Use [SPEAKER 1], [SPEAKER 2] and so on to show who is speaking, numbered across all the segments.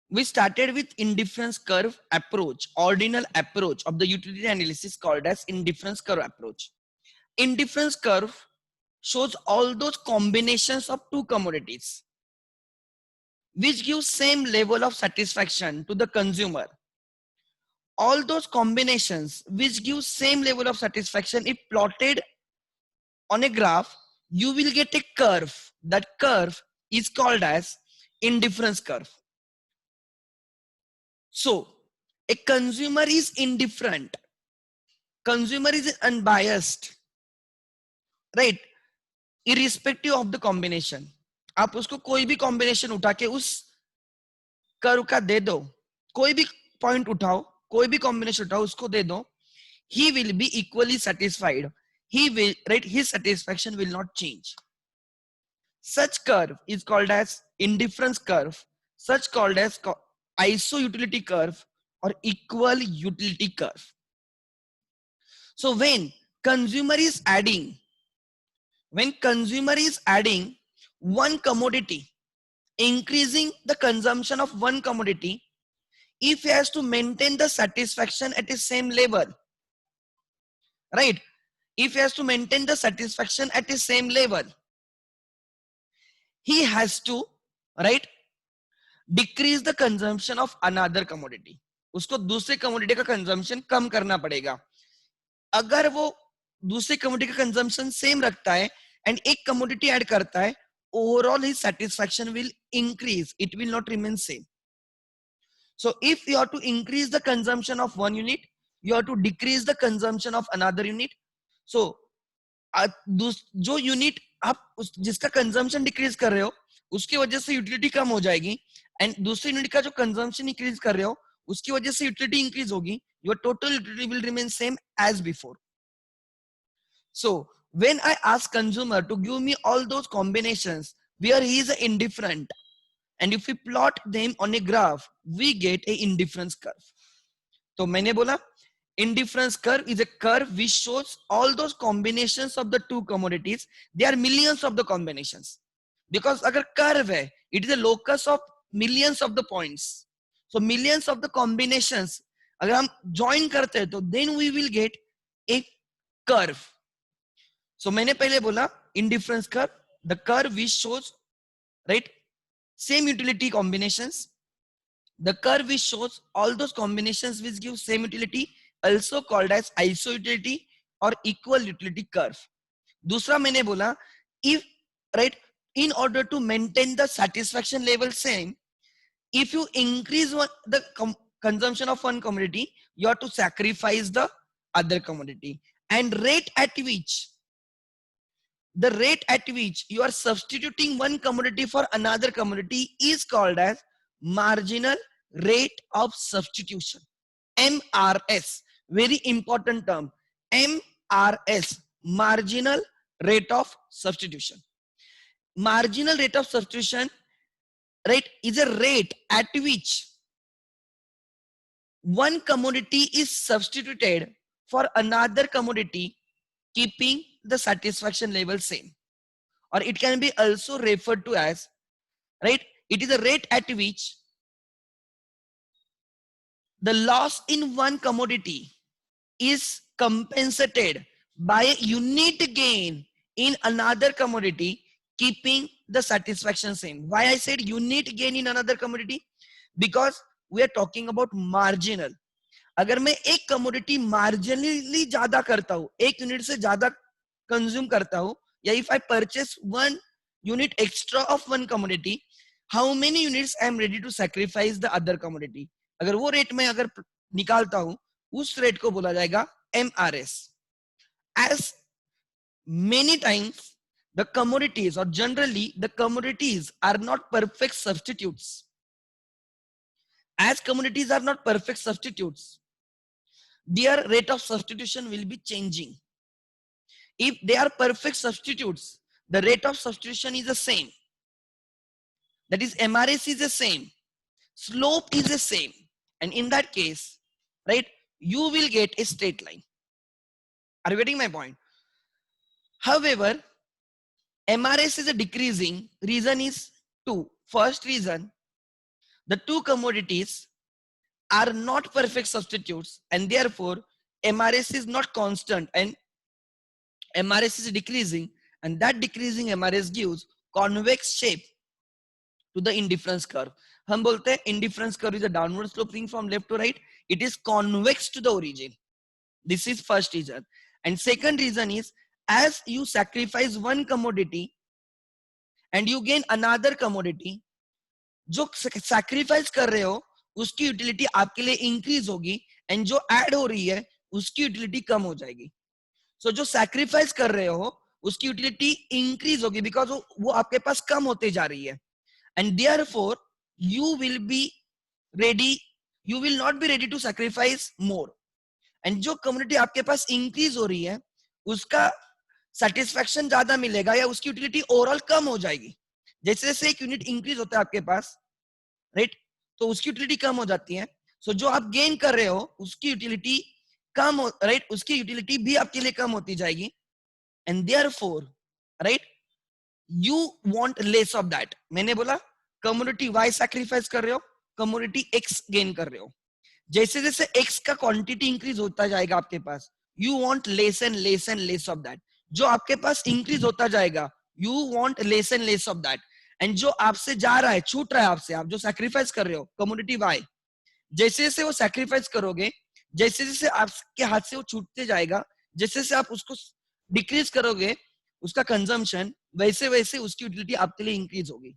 [SPEAKER 1] We started with indifference curve approach, ordinal approach of the utility analysis called as indifference curve approach. Indifference curve shows all those combinations of two commodities which give same level of satisfaction to the consumer. All those combinations which give same level of satisfaction, if plotted on a graph, you will get a curve. That curve is called as indifference curve. So a consumer is indifferent, consumer is unbiased, right? Irrespective of the combination. आप उसको कोई भी combination उठा के उस curve का दे दो, कोई भी point उठाओ, कोई भी combination उठाओ, उसको दे दो, he will be equally satisfied. He will, right? His satisfaction will not change. Such curve is called as indifference curve, such called as iso-utility curve or equal utility curve. So when consumer is adding one commodity, increasing the consumption of one commodity, if he has to maintain the satisfaction at the same level, right? If he has to maintain the satisfaction at the same level, he has to, right, decrease the consumption of another commodity. उसको दूसरे commodity का consumption कम करना पड़ेगा. अगर वो दूसरे commodity का consumption same रखता है and एक commodity add करता है, overall his satisfaction will increase. It will not remain same. So if you have to increase the consumption of one unit, you have to decrease the consumption of another unit. So जो unit आप जिसका consumption decrease कर रहे हो उसकी वजह से utility कम हो जाएगी, एंड दूसरी यूनिट का जो कंजम्पशन इंक्रीज कर रहे हो उसकी वजह से यूटिलिटी इंक्रीज होगी. Your total utility will remain same as before. So when I ask consumer to give me all those combinations where he is indifferent, and if we plot them on a graph, we get a indifference curve. तो मैंने बोला indifference curve is a curve which shows all those combinations of the two commodities. There are millions of the combinations, because अगर curve है, it is a locus of millions of the points. So millions of the combinations अगर हम join करते हैं तो then we will get a curve. So मैंने पहले बोला indifference curve, the curve which shows, right, same utility combinations, the curve which shows all those combinations which give same utility, also called as iso utility or equal utility curve. दूसरा मैंने बोला, if, right, in order to maintain the satisfaction level same, if you increase the consumption of one commodity, you have to sacrifice the other commodity, and the rate at which you are substituting one commodity for another commodity is called as marginal rate of substitution, MRS. Very important term, MRS, marginal rate of substitution. Marginal rate of substitution, right, is a rate at which one commodity is substituted for another commodity, keeping the satisfaction level same. Or it can be also referred to as, right, it is a rate at which the loss in one commodity is compensated by a unit gain in another commodity, keeping the satisfaction same. Why I said unit gain in another commodity? Because we are talking about marginal. अगर मैं एक commodity marginally ज्यादा करता हूं, एक unit से ज्यादा consume करता हूं, या if I purchase one unit extra of one commodity, how many units I am ready to sacrifice the other commodity? अगर वो रेट में अगर निकालता हूं, उस रेट को बोला जाएगा MRS. As many times the commodities, or generally the commodities, are not perfect substitutes. As commodities are not perfect substitutes, their rate of substitution will be changing. If they are perfect substitutes, the rate of substitution is the same. That is, MRS is the same, slope is the same, and in that case, right, you will get a straight line. Are you getting my point? However, MRS is a decreasing. Reason is two. First reason, The two commodities are not perfect substitutes, and therefore MRS is not constant and MRS is decreasing, and that decreasing MRS gives convex shape to the indifference curve. हम बोलते हैं indifference curve is a downward sloping from left to right. It is convex to the origin. This is first reason. And second reason is, as you sacrifice one commodity and you gain another commodity, जो sacrifice कर रहे हो उसकी utility आपके लिए increase होगी, and जो add हो रही है उसकी यूटिलिटी कम हो जाएगी. सो जो सैक्रिफाइस कर रहे हो उसकी यूटिलिटी इंक्रीज होगी बिकॉज वो आपके पास कम होते जा रही है, and therefore you will be ready, you will not be ready to sacrifice more. And जो कम्युनिटी आपके पास इंक्रीज हो रही है उसका सेटिस्फेक्शन ज्यादा मिलेगा या उसकी यूटिलिटी ओवरऑल कम हो जाएगी. जैसे जैसे एक यूनिट इंक्रीज होता है आपके पास, राइट, तो उसकी यूटिलिटी कम हो जाती है. सो जो आप गेन कर रहे हो उसकी यूटिलिटी कम हो, राइट, उसकी यूटिलिटी भी आपके लिए कम होती जाएगी, and therefore, right, you want less of that. मैंने बोला कम्युनिटी वाई सैक्रिफाइस कर रहे हो, कम्युनिटी एक्स गेन कर रहे हो. जैसे जैसे एक्स का क्वांटिटी इंक्रीज होता जाएगा आपके पास, you want less and less and less of that. जो आपके पास इंक्रीज होता जाएगा you want less and less of that. And जो आपसे जा रहा है, छूट रहा है आपसे, आप जो सैक्रिफाइस कर रहे हो कम्युनिटी वाई, जैसे जैसे वो सैक्रिफाइस करोगे, जैसे जैसे आपके हाथ से वो छूटते जाएगा, जैसे जैसे आप उसको डिक्रीज करोगे उसका कंजम्पशन, वैसे वैसे उसकी यूटिलिटी आपके लिए इंक्रीज होगी.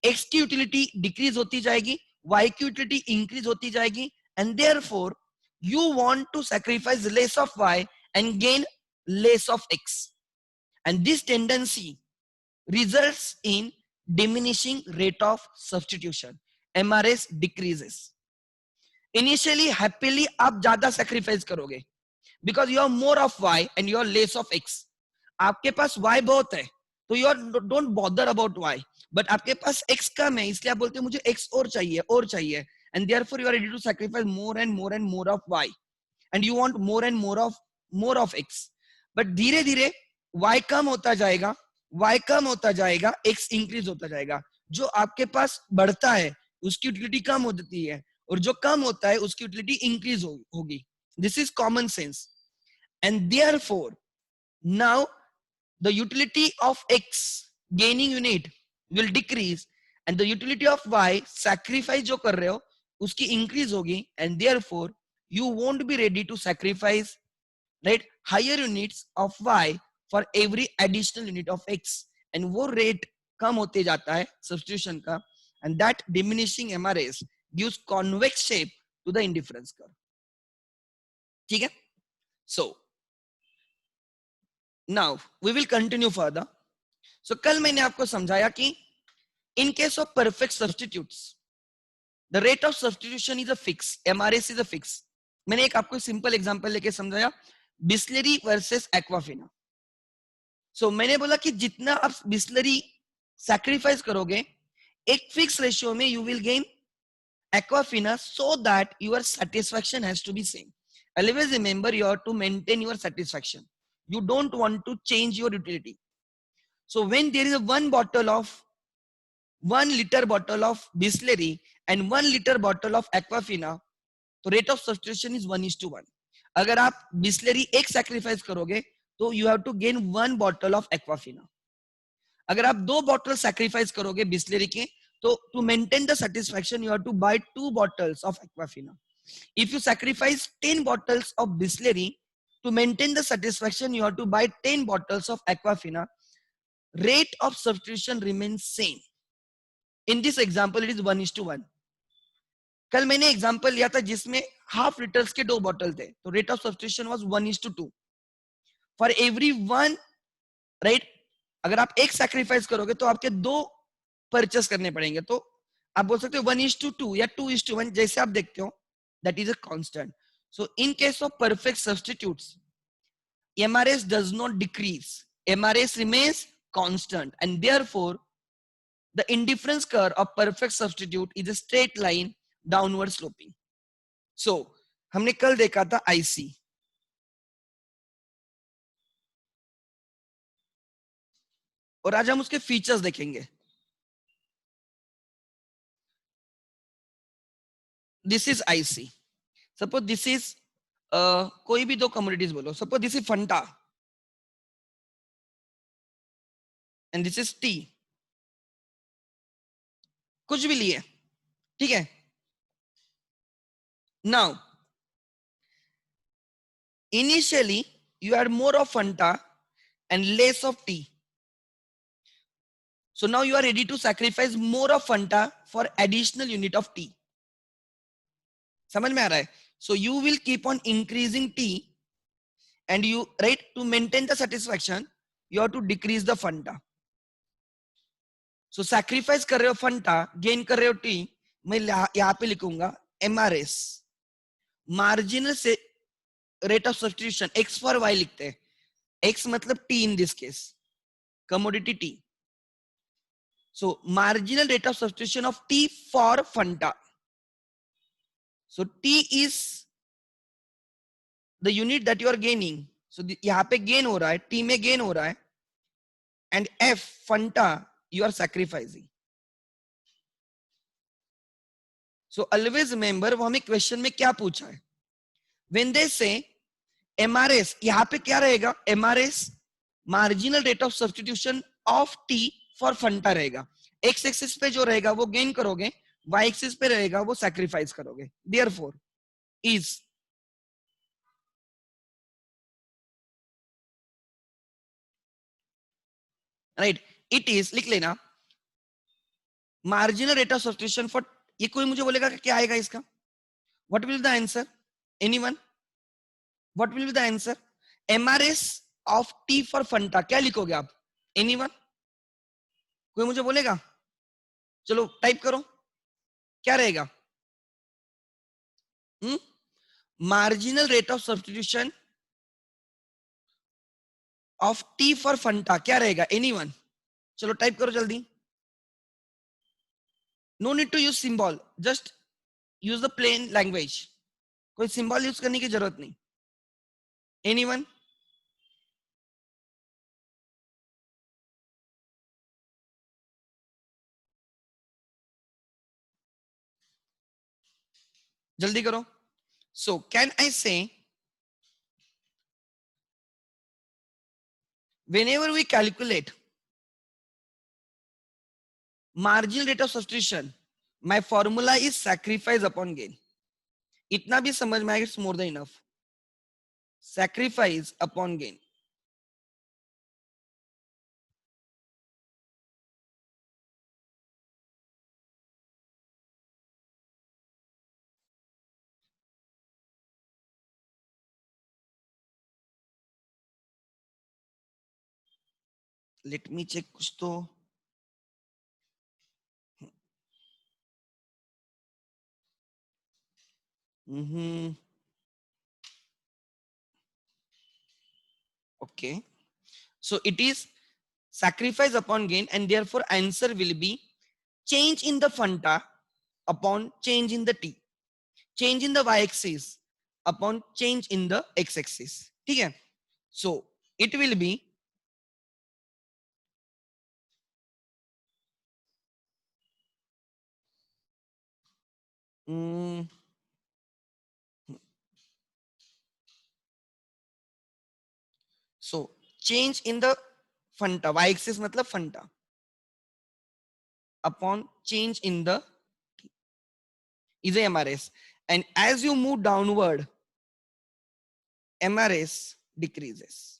[SPEAKER 1] एक्स की यूटिलिटी डिक्रीज होती जाएगी, वाई की यूटिलिटी इंक्रीज होती जाएगी, and therefore you want to sacrifice less of Y and gain less of X. And this tendency results in diminishing rate of substitution. MRS decreases. Initially happily आप ज्यादा sacrifice करोगे because you have more of y and you have less of x. आपके पास y बहुत है तो you don't bother about y, but आपके पास x कम है इसलिए आप बोलते हैं मुझे x और चाहिए, and therefore you are ready to sacrifice more and more and more of y, and you want more and more of x. but धीरे धीरे y कम होता जाएगा, x इंक्रीज होता जाएगा. जो आपके पास बढ़ता है उसकी यूटिलिटी कम हो जाती है, और जो कम होता है उसकी यूटिलिटी इंक्रीज होगी. This is common sense. And therefore now the utility of x gaining unit will decrease, and the utility of y sacrifice जो कर रहे हो उसकी इंक्रीज होगी, and therefore you won't be ready to sacrifice, right, higher units of y for every additional unit of x, and वो rate कम होते जाता है substitution का, and that diminishing MRS gives convex shape to the indifference curve. ठीक है? So now we will continue further. So कल मैंने आपको समझाया कि in case of perfect substitutes the rate of substitution is a fix, MRS is a fix. मैंने एक आपको सिंपल एग्जांपल लेके समझाया, बिस्लरी वर्सेस एक्वाफिना. सो मैंने बोला कि जितना आप बिस्लरी सैक्रिफाइस करोगे एक फिक्स रेशियो में you will gain Aquafina, so that your satisfaction has to be same. Always remember you have to maintain your satisfaction, you don't want to change your utility. So when there is a 1 liter bottle of Bisleri and 1 liter bottle of Aquafina, तो rate of substitution is 1:1. अगर आप बिस्लरी एक sacrifice करोगे तो you have to gain 1 bottle of Aquafina. अगर आप 2 bottle sacrifice करोगे बिस्लरी के तो to maintain the satisfaction you have to buy 2 bottles of Aquafina. If you sacrifice 10 bottles of Bisleri to maintain the satisfaction you have to buy 10 bottles of Aquafina. Rate of substitution remains same. In this example it is 1:1. कल मैंने example लिया था जिसमें half litres के 2 bottle थे, तो rate of substitution was 1:2. For every 1, right, अगर आप एक सैक्रिफाइस करोगे तो आपके 2 परचेस करने पड़ेंगे, तो आप बोल सकते हो 1:2 या 2:1, जैसे आप देखते हो, that is a constant. So in case of perfect substitutes, MRS does not decrease, MRS remains constant, and therefore the indifference curve of perfect substitute is a straight line downward sloping. So हमने कल देखा था IC, और आज हम उसके features देखेंगे. This is IC, suppose this is कोई भी दो कमोडिटीज बोलो, suppose this is Fanta and this is T, कुछ भी लिए, ठीक है। Now initially you had more of fanta and less of tea, so now you are ready to sacrifice more of fanta for additional unit of tea. समझ में आ रहा है? So you will keep on increasing tea, and you, right, to maintain the satisfaction you have to decrease the fanta. So sacrifice कर रहे हो fanta, gain कर रहे हो tea, मैं यहाँ पे लिखूंगा MRS, marginal से rate of substitution, x for y लिखते हैं, x मतलब T in this case, commodity tea. So marginal rate of substitution of tea for fanta. So T is the unit that you are gaining. So यहाँ पे gain हो रहा है, T में gain हो रहा है, and F fanta you are sacrificing. So always remember वो हमें question में क्या पूछा है. When they say MRS, यहाँ पे क्या रहेगा? MRS marginal rate of substitution of T for fanta रहेगा. X axis पे जो रहेगा वो gain करोगे, Y axis पे रहेगा वो sacrifice करोगे. Therefore is right, it is लिख लेना marginal rate of substitution for, ये कोई मुझे बोलेगा कि क्या आएगा इसका, what will be the answer, anyone, what will be the answer, MRS of T for fanta क्या लिखोगे आप, anyone, कोई मुझे बोलेगा, चलो टाइप करो क्या रहेगा, marginal rate of substitution of tea for Fanta क्या रहेगा, एनीवन, चलो टाइप करो जल्दी, no need to use symbol, just use the plain language, कोई सिंबल यूज करने की जरूरत नहीं, एनीवन, जल्दी करो. सो कैन आई से whenever we calculate marginal rate of substitution, my formula is sacrifice upon gain. इतना भी समझ में आएगा, it's more than enough. Sacrifice upon gain. Let me check कुछ तो. Okay. So it is sacrifice upon gain, and therefore answer will be change in the fanta upon change in the t, change in the y-axis upon change in the x-axis. ठीक है? So it will be so change in the fanta, y-axis मतलब fanta, upon change in the t is a MRS, and as you move downward MRS decreases,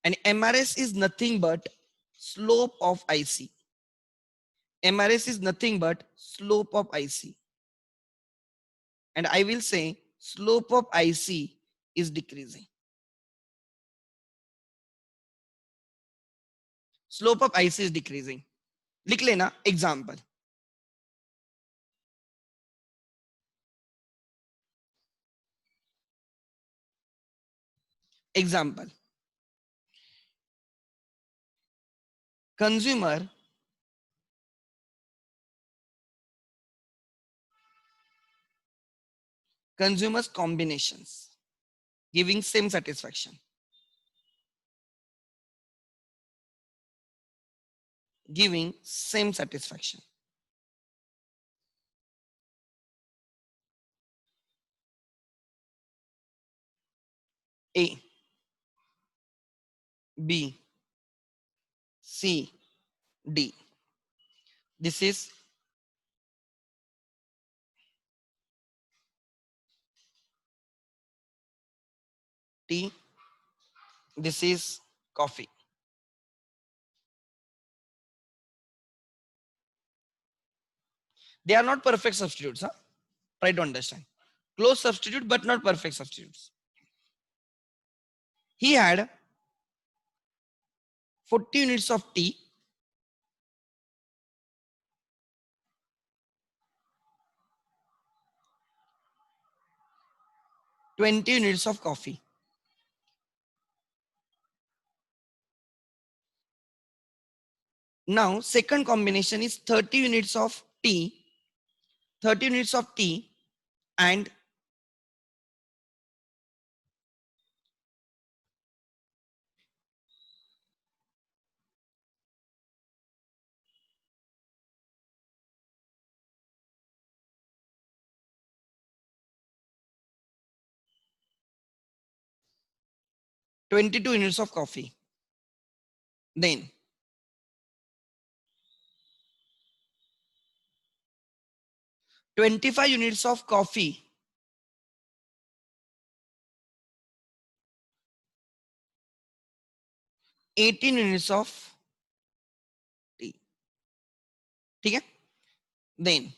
[SPEAKER 1] and MRS is nothing but slope of IC. MRS is nothing but slope of IC, and I will say slope of IC is decreasing. Slope of IC is decreasing. लिख लेना example. Example. Consumer consumers combinations giving same satisfaction. Giving same satisfaction. A, B, C, D. This is tea. This is coffee. They are not perfect substitutes. Huh? Try to understand. Close substitute, but not perfect substitutes. He had 40 units of tea, 20 units of coffee. Now, second combination is 30 units of tea, 30 units of tea and 22 units of coffee. Then 25 units of coffee, 18 units of tea. ठीक है? Then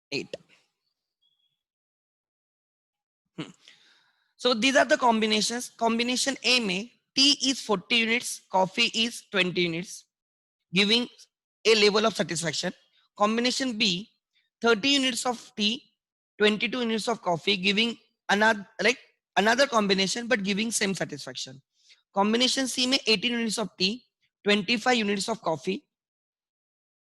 [SPEAKER 1] 8. So these are the combinations. Combination A में tea is 40 units, coffee is 20 units, giving a level of satisfaction. Combination B, 30 units of tea, 22 units of coffee, giving another combination but giving same satisfaction. Combination C में 18 units of tea, 25 units of coffee,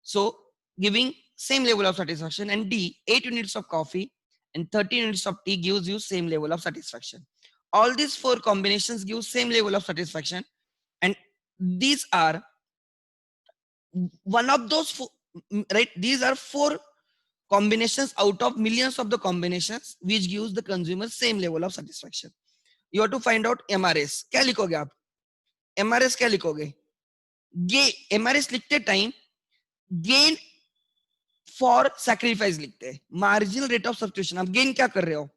[SPEAKER 1] so giving same level of satisfaction. And D, 8 units of coffee and 30 units of tea gives you same level of satisfaction. All these four combinations give same level of satisfaction, and these are one of those four, right? These are four combinations out of millions of the combinations which gives the consumer same level of satisfaction. You have to find out MRS. क्या लिखोगे आप? MRS क्या लिखोगे? MRS लिखते time gain for sacrifice लिखते हैं. Marginal rate of substitution. आप gain क्या कर रहे हो?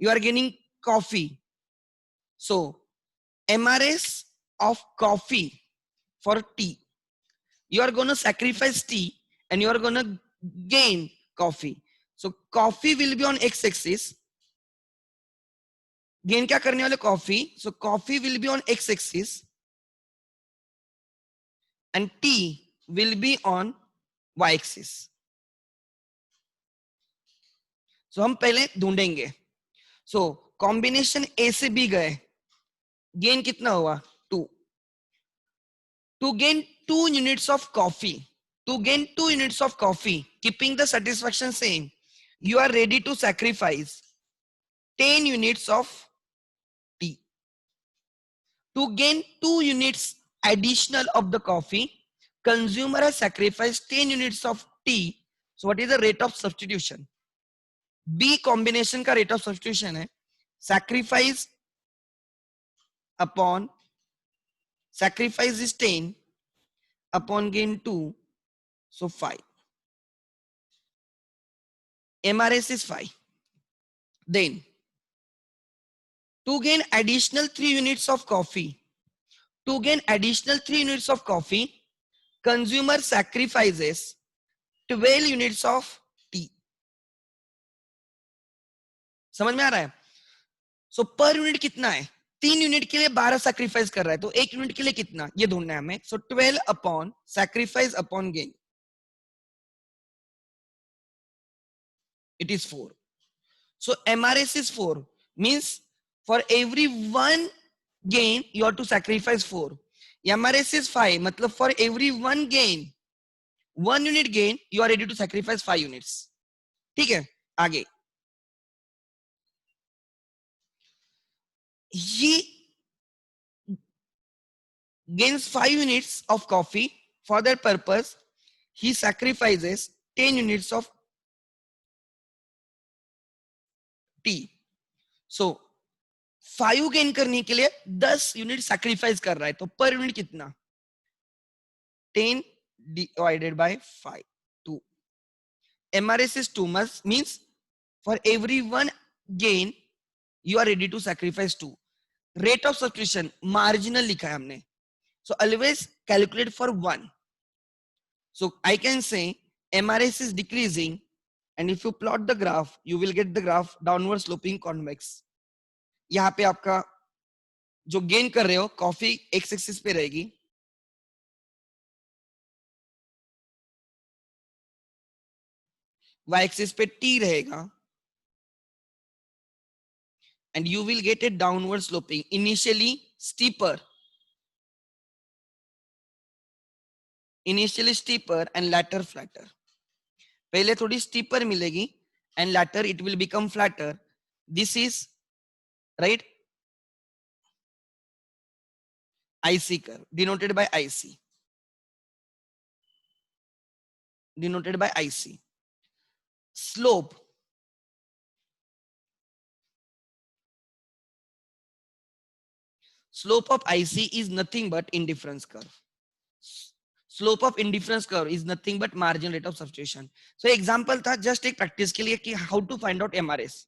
[SPEAKER 1] You are gaining coffee. So MRS of coffee for tea, you are going to sacrifice tea and you are going to gain coffee. So coffee will be on x-axis. Gain क्या करने वाले? coffee. So coffee will be on x-axis and tea will be on y-axis. So हम पहले ढूंढेंगे. So combination A से B गए. Gain कितना हुआ? 2. To gain 2 units of coffee, keeping the satisfaction same, you are ready to sacrifice 10 units of tea. To gain 2 units additional of the coffee, consumer has sacrificed 10 units of tea. So what is the rate of substitution? B combination का rate of substitution है sacrifice is 10 upon gain 2, so 5. MRS is 5. Then to gain additional 3 units of coffee, consumer sacrifices 12 units of tea. समझ में आ रहा है? So per unit कितना है? 3 unit के लिए 12 सैक्रिफाइस कर रहा है, तो 1 यूनिट के लिए कितना ये ढूंढना है हमें. So 12 upon sacrifice upon gain, it is 4. So MRS is 4, means for every one gain you have to sacrifice 4. MRS is 5, मतलब for every one gain, 1 unit gain, you are ready to sacrifice 5 units. ठीक है? आगे he gains 5 units of coffee. For that purpose, he sacrifices 10 units of tea. So 5 gain करने के लिए 10 unit sacrifice कर रहा है, तो पर यूनिट कितना? 10 divided by 5, 2. MRS is 2 much, means for every one gain you are ready to sacrifice 2. Rate of substitution marginal लिखा है हमने, so always calculate for 1. So I can say MRS is decreasing, and if you plot the graph, you will get the graph downward sloping convex. यहाँ पे आपका जो gain कर रहे हो कॉफी एक्स एक्सिस पे रहेगी, वाई एक्सिस पे टी रहेगा, and you will get a downward sloping, initially steeper and later flatter. पहले थोड़ी steeper मिलेगी and later it will become flatter. This is right IC curve, denoted by IC. Slope of IC is nothing but indifference curve. Slope of indifference curve is nothing but marginal rate of substitution. So example था just एक practice के लिए कि how to find out MRS.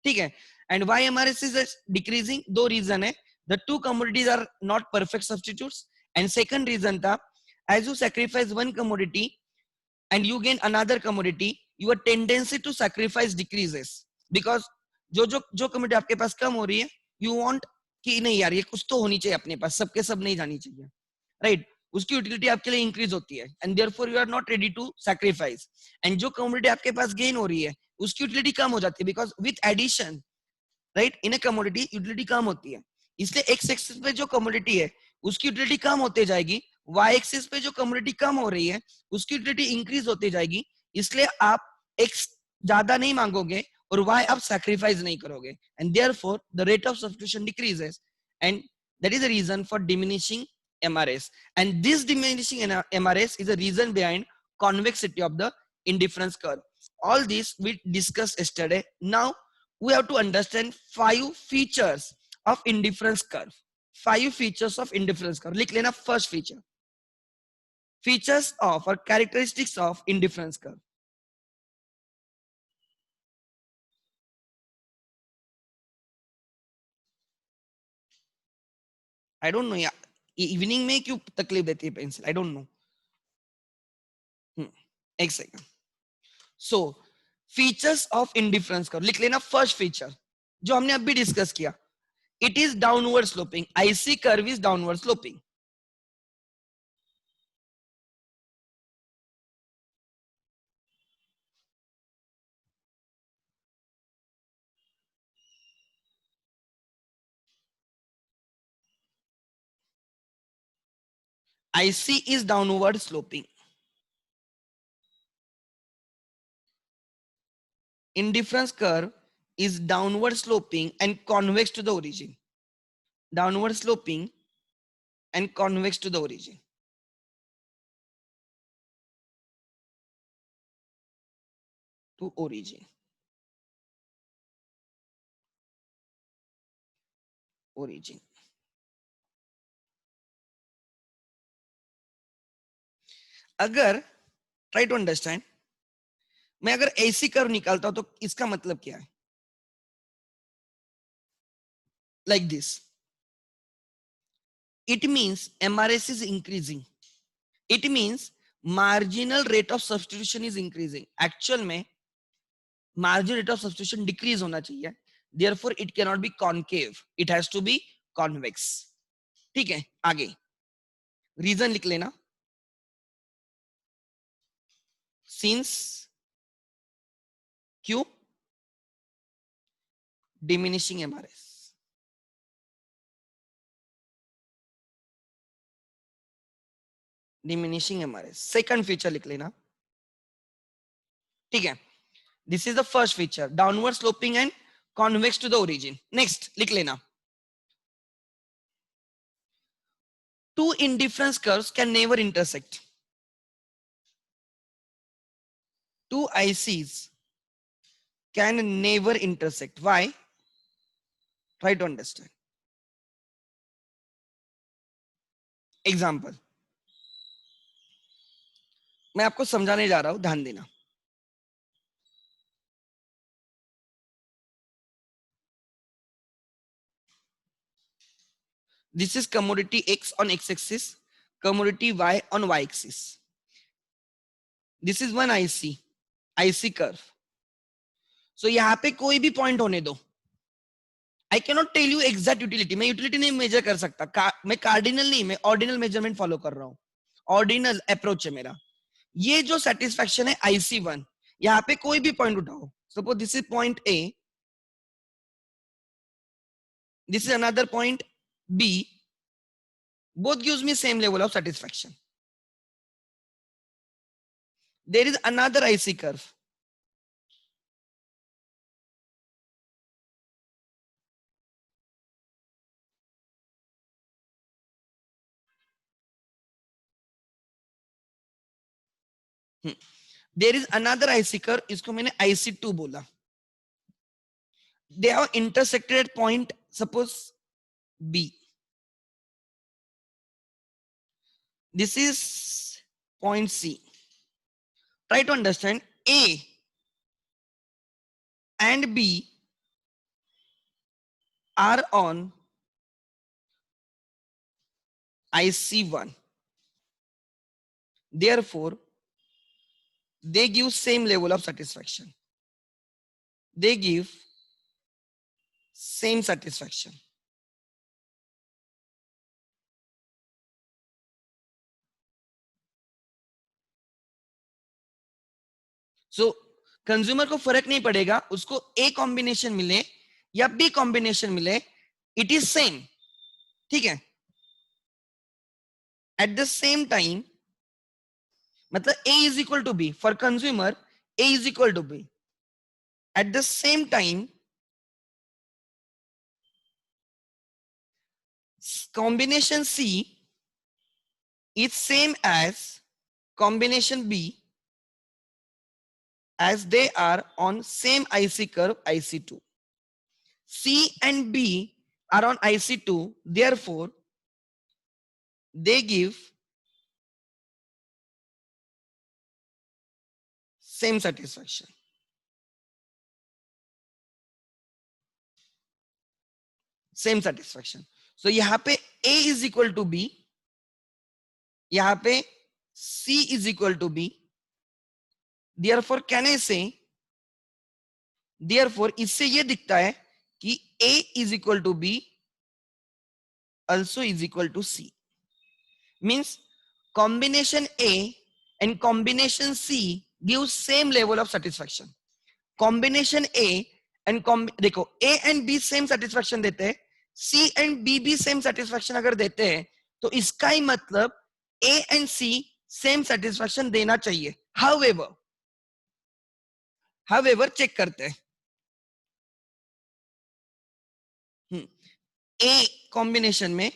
[SPEAKER 1] ठीक है, and why MRS is decreasing? दो reason है. The two commodities are not perfect substitutes, and second reason था as you sacrifice one commodity and you gain another commodity, your tendency to sacrifice decreases, because जो commodity आपके पास कम हो रही है, you want कि नहीं यार ये कुछ तो होनी चाहिए अपने पास, सबके सब नहीं जानी चाहिए, right? उसकी यूटिलिटी आपके लिए इंक्रीज होती है, and therefore you are not ready to sacrifice. And जो कमोडिटी आपके पास गेन हो रही है उसकी यूटिलिटी कम हो जाती है, because with addition, right, in a commodity utility कम होती है, इसलिए एक्स एक्सिस पे जो कमोडिटी है उसकी यूटिलिटी कम होते जाएगी, वाई एक्सिस पे जो कमोडिटी कम हो रही है उसकी यूटिलिटी इंक्रीज होती जाएगी, इसलिए आप एक्स ज्यादा नहीं मांगोगे और वाई आप सैक्रिफाइस नहीं करोगे, and therefore the rate of substitution decreases, and that is the reason for diminishing MRS. And this diminishing MRS is the reason behind convexity of the indifference curve. All this we discussed yesterday. Now we have to understand 5 features of indifference curve. 5 features of indifference curve. लिख लेना first feature. Features of or characteristics of indifference curve. I don't know यार, evening में क्यों तकलीफ देती है pencil, I don't no. एक second. So features of indifference curve लिख लेना. फर्स्ट फीचर जो हमने अभी डिस्कस किया, it is downward sloping. IC curve is downward sloping. IC is downward sloping. Indifference curve is downward sloping and convex to the origin. Downward sloping and convex to the origin. To origin. Origin. अगर try to understand, मैं अगर ऐसी curve निकालता हूं तो इसका मतलब क्या है? Like this. It means MRS is increasing. It means marginal rate of substitution is increasing. Actual में marginal rate of substitution decrease होना चाहिए. Therefore, it cannot be concave. It has to be convex. ठीक है, आगे reason लिख लेना. Since Q diminishing MRS. Diminishing MRS. Second feature लिख लेना. ठीक है, this is the first feature, downward sloping and convex to the origin. Next लिख लेना, two indifference curves can never intersect. Two ICs can never intersect. Why? Try to understand. Example. मैं आपको समझाने जा रहा हूं, ध्यान देना. This is commodity X on X-axis, commodity Y on Y-axis. This is one IC curve. So यहाँ पे कोई भी पॉइंट होने दो. I cannot tell you exact utility. मैं यूटिलिटी नहीं मेजर कर सकता. मैं कार्डिनल नहीं, मैं ऑर्डिनल मेजरमेंट फॉलो कर रहा हूँ. ऑर्डिनल अप्रोच है मेरा. ये जो सेटिस्फैक्शन है IC1, यहाँ पे कोई भी पॉइंट उठाओ. Suppose this is point A, this is another point B. Both gives me same level of satisfaction. There is another IC curve. There is another IC curve. इसको मैंने IC2 बोला. They have intersected at point, suppose B. This is point C. Try to understand. A and B are on IC1. Therefore, they give same level of satisfaction. They give same satisfaction. So consumer को फर्क नहीं पड़ेगा, उसको A combination मिले या B combination मिले, it is same. ठीक है. एट द सेम टाइम, मतलब A is equal to B. For consumer A is equal to B. At the same time, combination C is same as combination B, as they are on same IC curve IC2. C and B are on IC2, therefore they give same satisfaction. Same satisfaction. So यहाँ पे A is equal to B, यहाँ पे C is equal to B. Therefore can I say, therefore इससे ये दिखता है कि A is equal to B also is equal to C. Means combination A and combination C gives same level of satisfaction. Combination A and देखो A and B same satisfaction देते हैं, C and B भी same satisfaction अगर देते हैं, तो इसका ही मतलब A and C same satisfaction देना चाहिए. However चेक करते हैं. A कॉम्बिनेशन में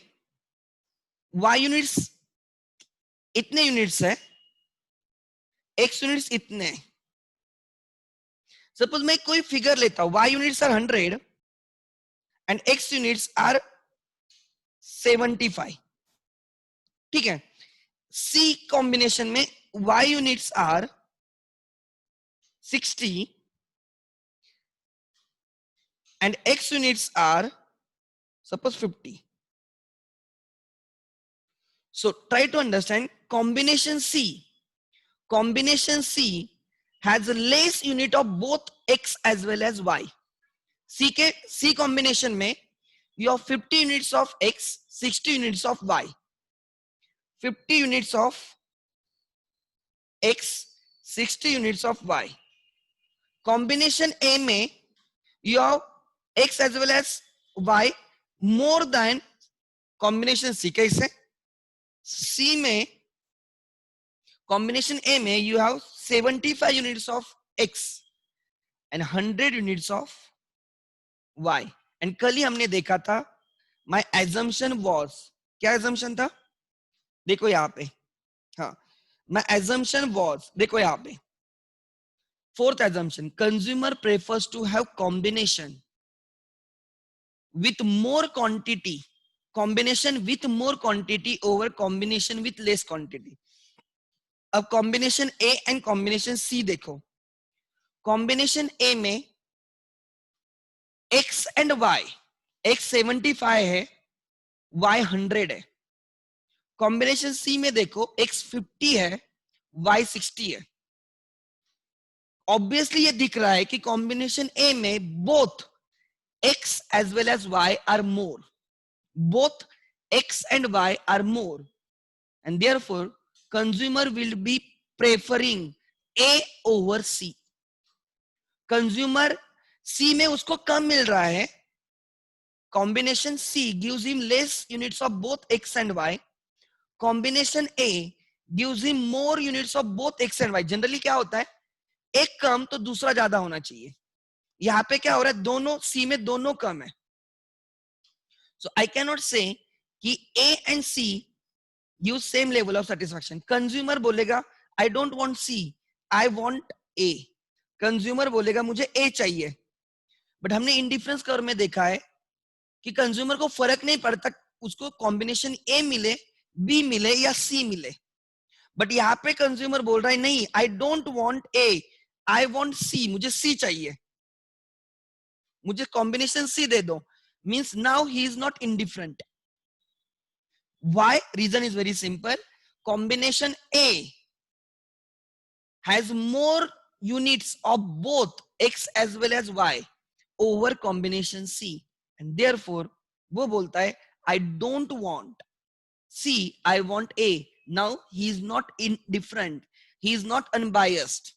[SPEAKER 1] Y यूनिट्स इतने यूनिट्स है, X यूनिट्स इतने. सपोज मैं कोई फिगर लेता हूं, Y units are 100 and X units are 75. ठीक है. C कॉम्बिनेशन में Y units are 60 and X units are suppose 50. So try to understand combination C. Combination C has a less unit of both X as well as Y. C combination में you have 50 units of X, 60 units of Y. 50 units of X, 60 units of Y. Combination A में you have X as well as Y more than combination C. कैसे? C में combination A में you have 75 units of X and 100 units of Y. And कल ही हमने देखा था my assumption was, क्या assumption था? देखो यहाँ पे, हाँ, my assumption was, देखो यहाँ पे fourth assumption, consumer prefers to have combination with more quantity, combination with more quantity over combination with less quantity. अब कॉम्बिनेशन ए एंड कॉम्बिनेशन सी देखो, कॉम्बिनेशन ए में एक्स एंड वाई, एक्स 75 है, Y 100 है। Combination C में देखो x 50 है, Y 60 है। Obviously ये दिख रहा है कि कॉम्बिनेशन ए में both X as well as Y are more, both x and y are more, and therefore consumer will be preferring a over c. Consumer C में उसको कम मिल रहा है, combination C gives him less units of both x and y, combination A gives him more units of both x and y. Generally क्या होता है, एक कम तो दूसरा ज्यादा होना चाहिए, यहाँ पे क्या हो रहा है, दोनों सी में दोनों कम है। So I can not say कि A and C give same level of satisfaction. Consumer बोलेगा I don't want C, I want A. Consumer बोलेगा मुझे ए चाहिए। बट हमने इंडिफरेंस कर्व में देखा है कि कंज्यूमर को फर्क नहीं पड़ता उसको कॉम्बिनेशन ए मिले, बी मिले या सी मिले। बट यहाँ पे कंज्यूमर बोल रहा है नहीं, आई don't want a, I want see, मुझे सी चाहिए, मुझे कॉम्बिनेशन सी दे दो। Means now he is not indifferent. Why? Reason is very simple. Combination A has more units of both X as well as Y over combination C. And therefore, वो बोलता है, I don't want C, I want A. Now, he is not indifferent. He is not unbiased.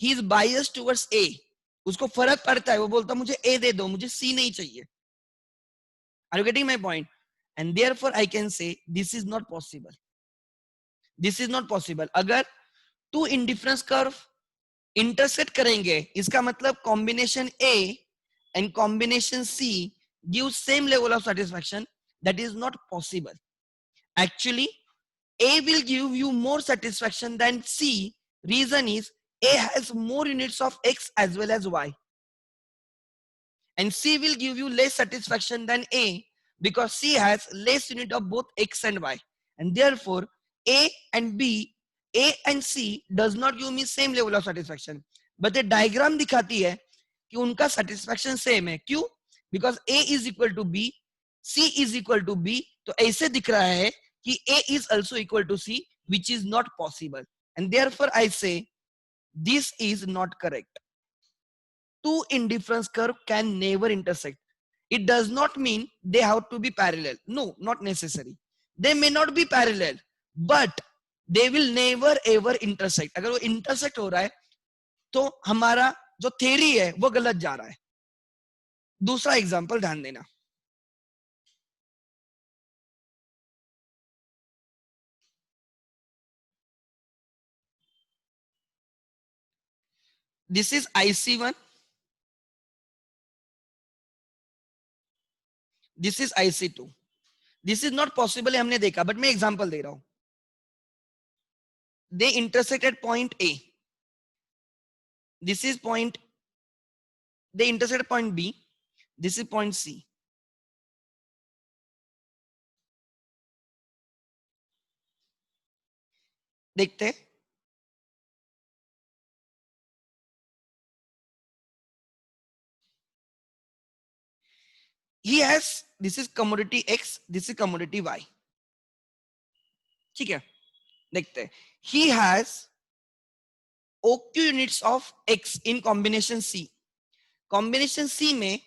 [SPEAKER 1] He is biased towards A. उसको फर्क पड़ता है, वो बोलता है मुझे A दे दो, मुझे C नहीं चाहिए। Are you getting my point? And therefore, I can say this is not possible. This is not possible. अगर टू इंडिफरेंस कर्व इंटरसेक्ट करेंगे, इसका मतलब combination A and combination C give same level of satisfaction, that is not possible. Actually A will give you more satisfaction than C. Reason is A has more units of X as well as Y. And C will give you less satisfaction than A because C has less unit of both X and Y. And therefore, A and B, A and C does not give me same level of satisfaction. But the diagram दिखाती है कि उनका satisfaction same है। क्यों? Because A is equal to B, C is equal to B. तो ऐसे दिख रहा है कि A is also equal to C, which is not possible. And therefore, I say this is not correct. Two indifference curve can never intersect. It does not mean they have to be parallel. No, not necessary. They may not be parallel, but they will never ever intersect. अगर वो intersect हो रहा है तो हमारा जो theory है वो गलत जा रहा है। दूसरा एग्जांपल ध्यान देना, this is IC1, this is IC2. This is not possible, हमने देखा, बट मैं एग्जांपल दे रहा हूं। They intersect at point A. This is point, they intersect at point B. This is point C. देखते हैं, he has, this is commodity X, this is commodity Y. ठीक है, देखते हैं, he has OQ units of X in combination C. Combination C में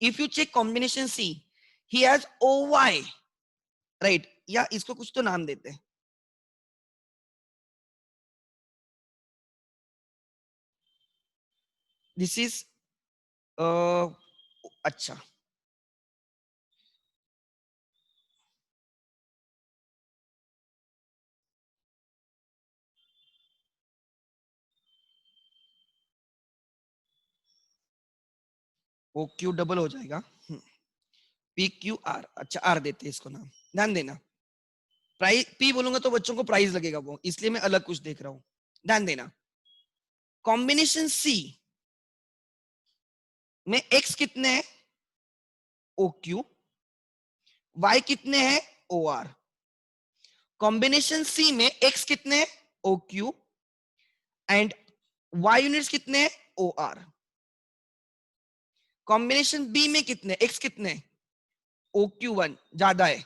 [SPEAKER 1] if you check combination C, he has OY, right? या इसको कुछ तो नाम देते हैं, this is अच्छा, OQ डबल हो जाएगा, PQR, अच्छा R देते हैं इसको नाम, ध्यान देना। प्राइस पी बोलूंगा तो बच्चों को प्राइस लगेगा वो, इसलिए मैं अलग कुछ देख रहा हूं, ध्यान देना। कॉम्बिनेशन सी में एक्स कितने हैं, ओ क्यू, वाई कितने हैं, ओ आर। कॉम्बिनेशन सी में एक्स कितने हैं, O Q, and Y units कितने हैं, ओ आर। कॉम्बिनेशन बी में कितने, एक्स कितने, ओ क्यू वन ज्यादा है,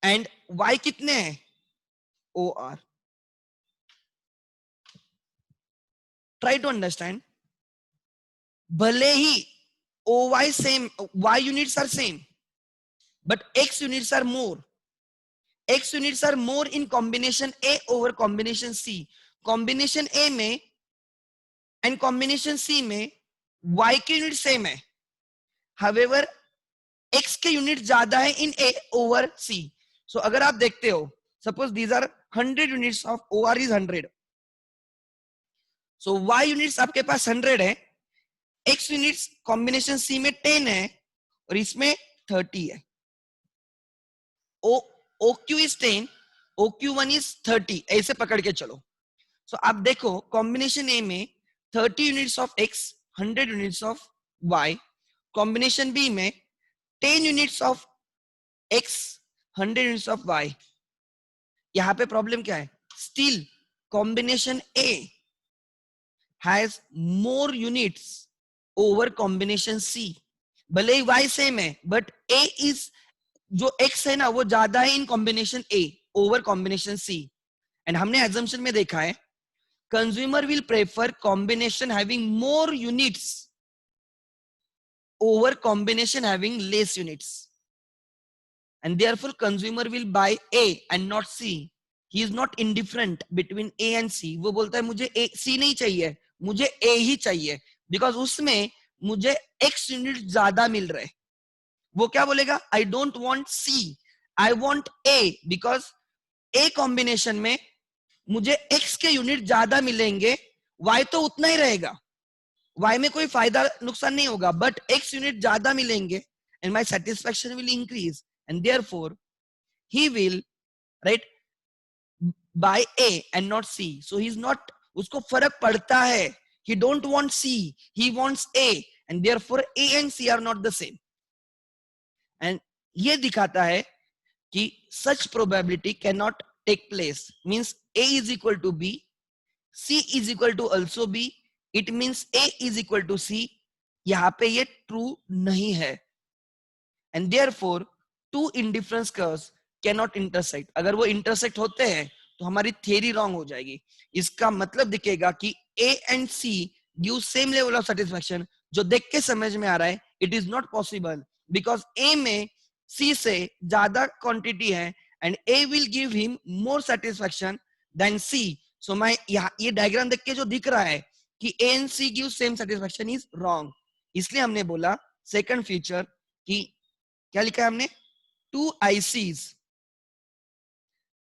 [SPEAKER 1] एंड वाई कितने हैं, O R. Try to understand. भले ही oh Y same, Y units are same, but X units are more, X units are more in combination A over combination C. Combination A में and combination C में Y के unit same है, however X के unit ज्यादा है इन ए over सी। सो अगर आप देखते हो, suppose these are 100 units of O R is 100, so Y units आपके पास 100 है, एक्स यूनिट्स कॉम्बिनेशन सी में 10 है और इसमें 30 है। O O Q is 10, O Q one is 30, ऐसे पकड़ के चलो। सो आप देखो कॉम्बिनेशन ए में 30 units of X, 100 units of Y. Combination B में 10 units of X, 100 units of Y. यहां पे प्रॉब्लम क्या है, still combination A has more units over combination C. भले ही वाई सेम है, बट ए इज, जो एक्स है ना वो ज्यादा है in combination A over combination C. And हमने एजम्पशन में देखा है consumer will prefer combination having more units over combination having less units, and therefore consumer will buy A and not C. He is not indifferent between A and C. वो बोलता है मुझे A, C नहीं चाहिए, मुझे A ही चाहिए, because उसमें मुझे X यूनिट ज्यादा मिल रहे। वो क्या बोलेगा, I don't want C, I want A, because A combination में मुझे X के यूनिट ज्यादा मिलेंगे, Y तो उतना ही रहेगा, Y में कोई फायदा नुकसान नहीं होगा, बट X यूनिट ज्यादा मिलेंगे and my satisfaction will increase, and therefore he will, right, buy A and not C. So he's not, उसको फर्क पड़ता है, he don't want C, he wants A, and therefore A and C are not the same. And ये दिखाता है कि such probability cannot take place, means A is equal to B, C is equal to also B, it means A is equal to C. यहां पे ये true नहीं है, and therefore two indifference curves can not intersect. अगर वो intersect होते हैं तो हमारी थ्योरी रॉन्ग हो जाएगी। इसका मतलब दिखेगा कि A and C give same level of satisfaction, जो देख के समझ में आ रहा है it is not possible, because A में C से ज्यादा क्वांटिटी है and A will give him more satisfaction than C। So मैं ये डायग्राम देख के जो दिख रहा है कि A and C give same satisfaction is wrong. इसलिए हमने बोला सेकंड फीचर कि क्या लिखा है हमने, two ICs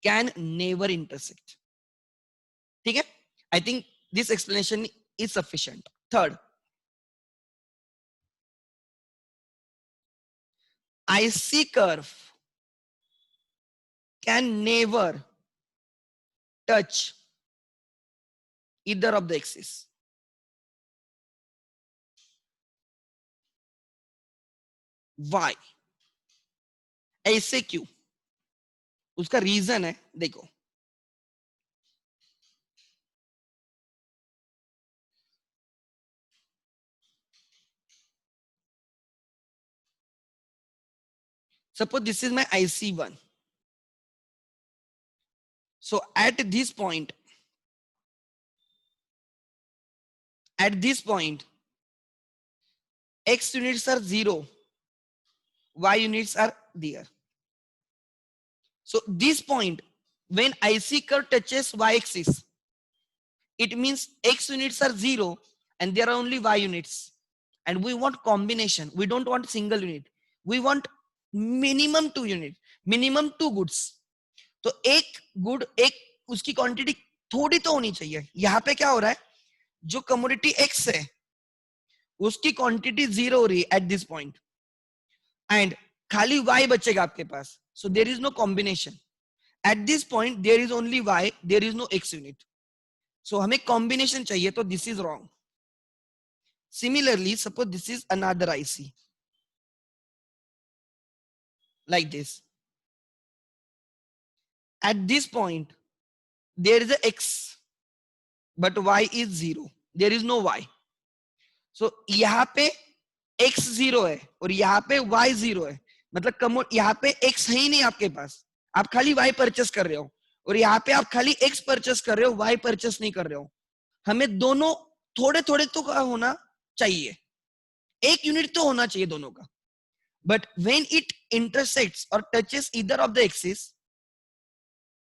[SPEAKER 1] can never intersect. ठीक है, I think this explanation is sufficient. Third, IC curve can never touch either of the axis. Why? ऐसे क्यों? उसका रीजन है, देखो suppose this is my IC1, so at this point X units are 0, Y units are there. So this point, when IC curve touches Y axis, it means X units are 0 and there are only Y units, and we want combination, we don't want single unit, we want minimum 2 unit, minimum 2 goods. तो एक good, एक उसकी quantity थोड़ी तो होनी चाहिए। यहां पे क्या हो रहा है, जो कमोडिटी X है उसकी क्वांटिटी 0 हो रही है एट दिस पॉइंट, एंड खाली Y बचेगा आपके पास। So there is no combination. At this point there is only y, there is no x unit. So हमें combination चाहिए, तो this is wrong. Similarly, suppose this is another IC like this. At this point there is a x but y is 0. There is no y. So यहाँ पे x 0 है और यहाँ पे y 0 है. मतलब यहाँ पे x है ही नहीं आपके पास, आप खाली y परचेस कर रहे हो, और यहाँ पे आप खाली x परचेस कर रहे हो, y परचेस नहीं कर रहे हो. हमें दोनों थोड़े थोड़े तो होना चाहिए, एक यूनिट तो होना चाहिए दोनों का. बट व्हेन इट इंटरसेक्ट्स और touches either of the axis,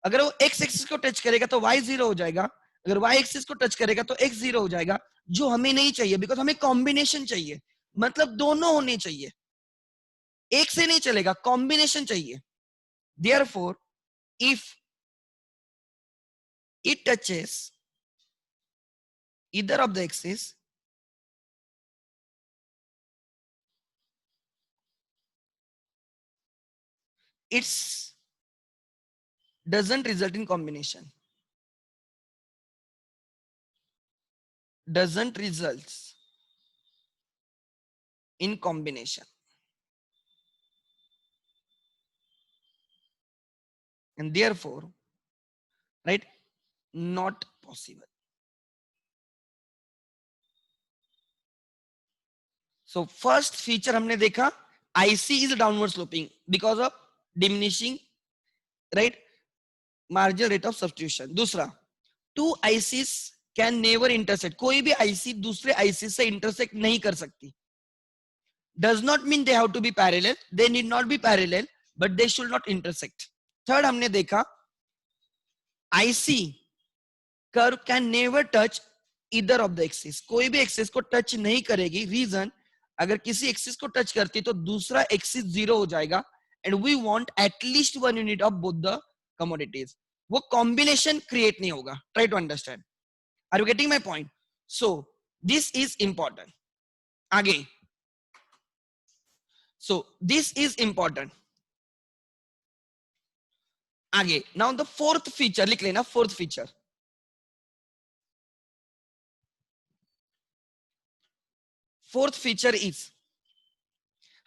[SPEAKER 1] अगर वो x एक्सिस को टच करेगा तो y 0 हो जाएगा, अगर y एक्सिस को टच करेगा तो x 0 हो जाएगा, जो हमें नहीं चाहिए. बिकॉज हमें कॉम्बिनेशन चाहिए, मतलब दोनों होने चाहिए, एक से नहीं चलेगा, कॉम्बिनेशन चाहिए. Therefore, if it touches either of the axis, it doesn't result in combination. Doesn't results in combination. And therefore, right, not possible. So first feature हमने देखा, IC is downward sloping because of diminishing, right, marginal rate of substitution. दूसरा, two ICs can never intersect. कोई भी IC दूसरे IC से intersect नहीं कर सकती. Does not mean they have to be parallel. They need not be parallel, but they should not intersect. Third हमने देखा, IC curve can never touch either of the axis. कोई भी axis को touch नहीं करेगी. रीजन, अगर किसी axis को टच करती तो दूसरा एक्सिस 0 हो जाएगा. And we want at least one unit of both the commodities. वो कॉम्बिनेशन क्रिएट नहीं होगा. Try to understand. Are you getting my point? So this is important. आगे, सो दिस इज इंपॉर्टेंट. आगे, नाउ द फोर्थ फीचर लिख लेना. Fourth feature, fourth feature is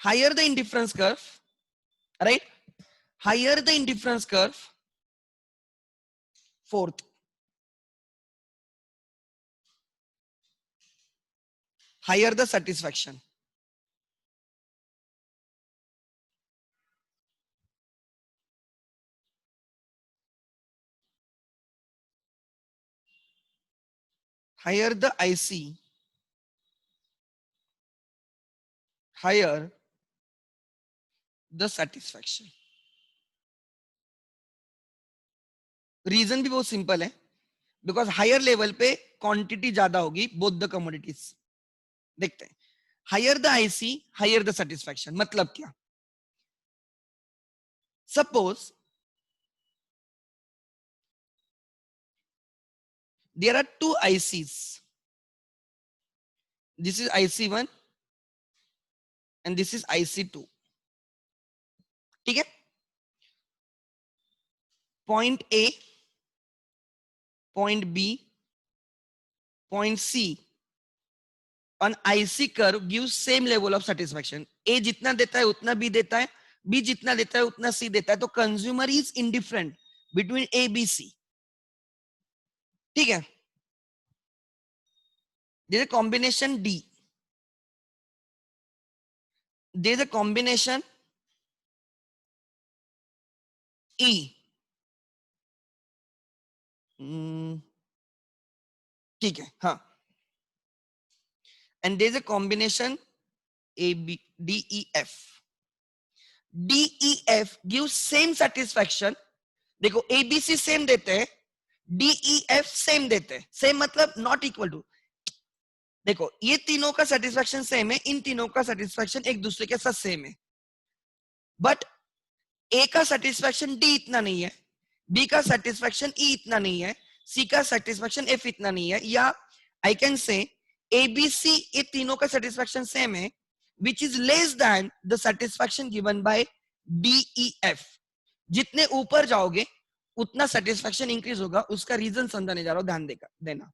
[SPEAKER 1] higher the indifference curve, right? Higher the indifference curve, fourth, higher the satisfaction. Higher the IC, higher the satisfaction. Reason भी बहुत simple है, because higher level पे quantity ज्यादा होगी both the commodities. देखते हैं. Higher the IC, higher the satisfaction. मतलब क्या? Suppose there are two ICs. This is IC1 and this is IC2. ठीक है? Point A, point B, point C on IC curve gives same level of satisfaction. A जितना देता है उतना B देता है, B जितना देता है उतना C देता है. तो consumer is indifferent between A, B, C. ठीक है? There is a combination D. There is a combination E. ठीक है, हाँ. And there is a combination A, B, D, E, F. D, E, F gives same satisfaction. देखो A, B, C same देते हैं, D, E, F same देते हैं. Same मतलब not equal to. देखो ये तीनों का सेटिस्फैक्शन सेम है, इन तीनों का सेटिस्फैक्शन एक दूसरे के साथ सेम है. बट A का सेटिस्फैक्शन D इतना नहीं है, B का सेटिस्फैक्शन E इतना नहीं है, C का सेटिस्फैक्शन F इतना नहीं है. या आई कैन से ABC ये तीनों का सेटिस्फैक्शन सेम है, which is less than the satisfaction given by DEF. जितने ऊपर जाओगे उतना सेटिस्फेक्शन इंक्रीज होगा, उसका रीजन समझाने जा रहा हूं, ध्यान देना.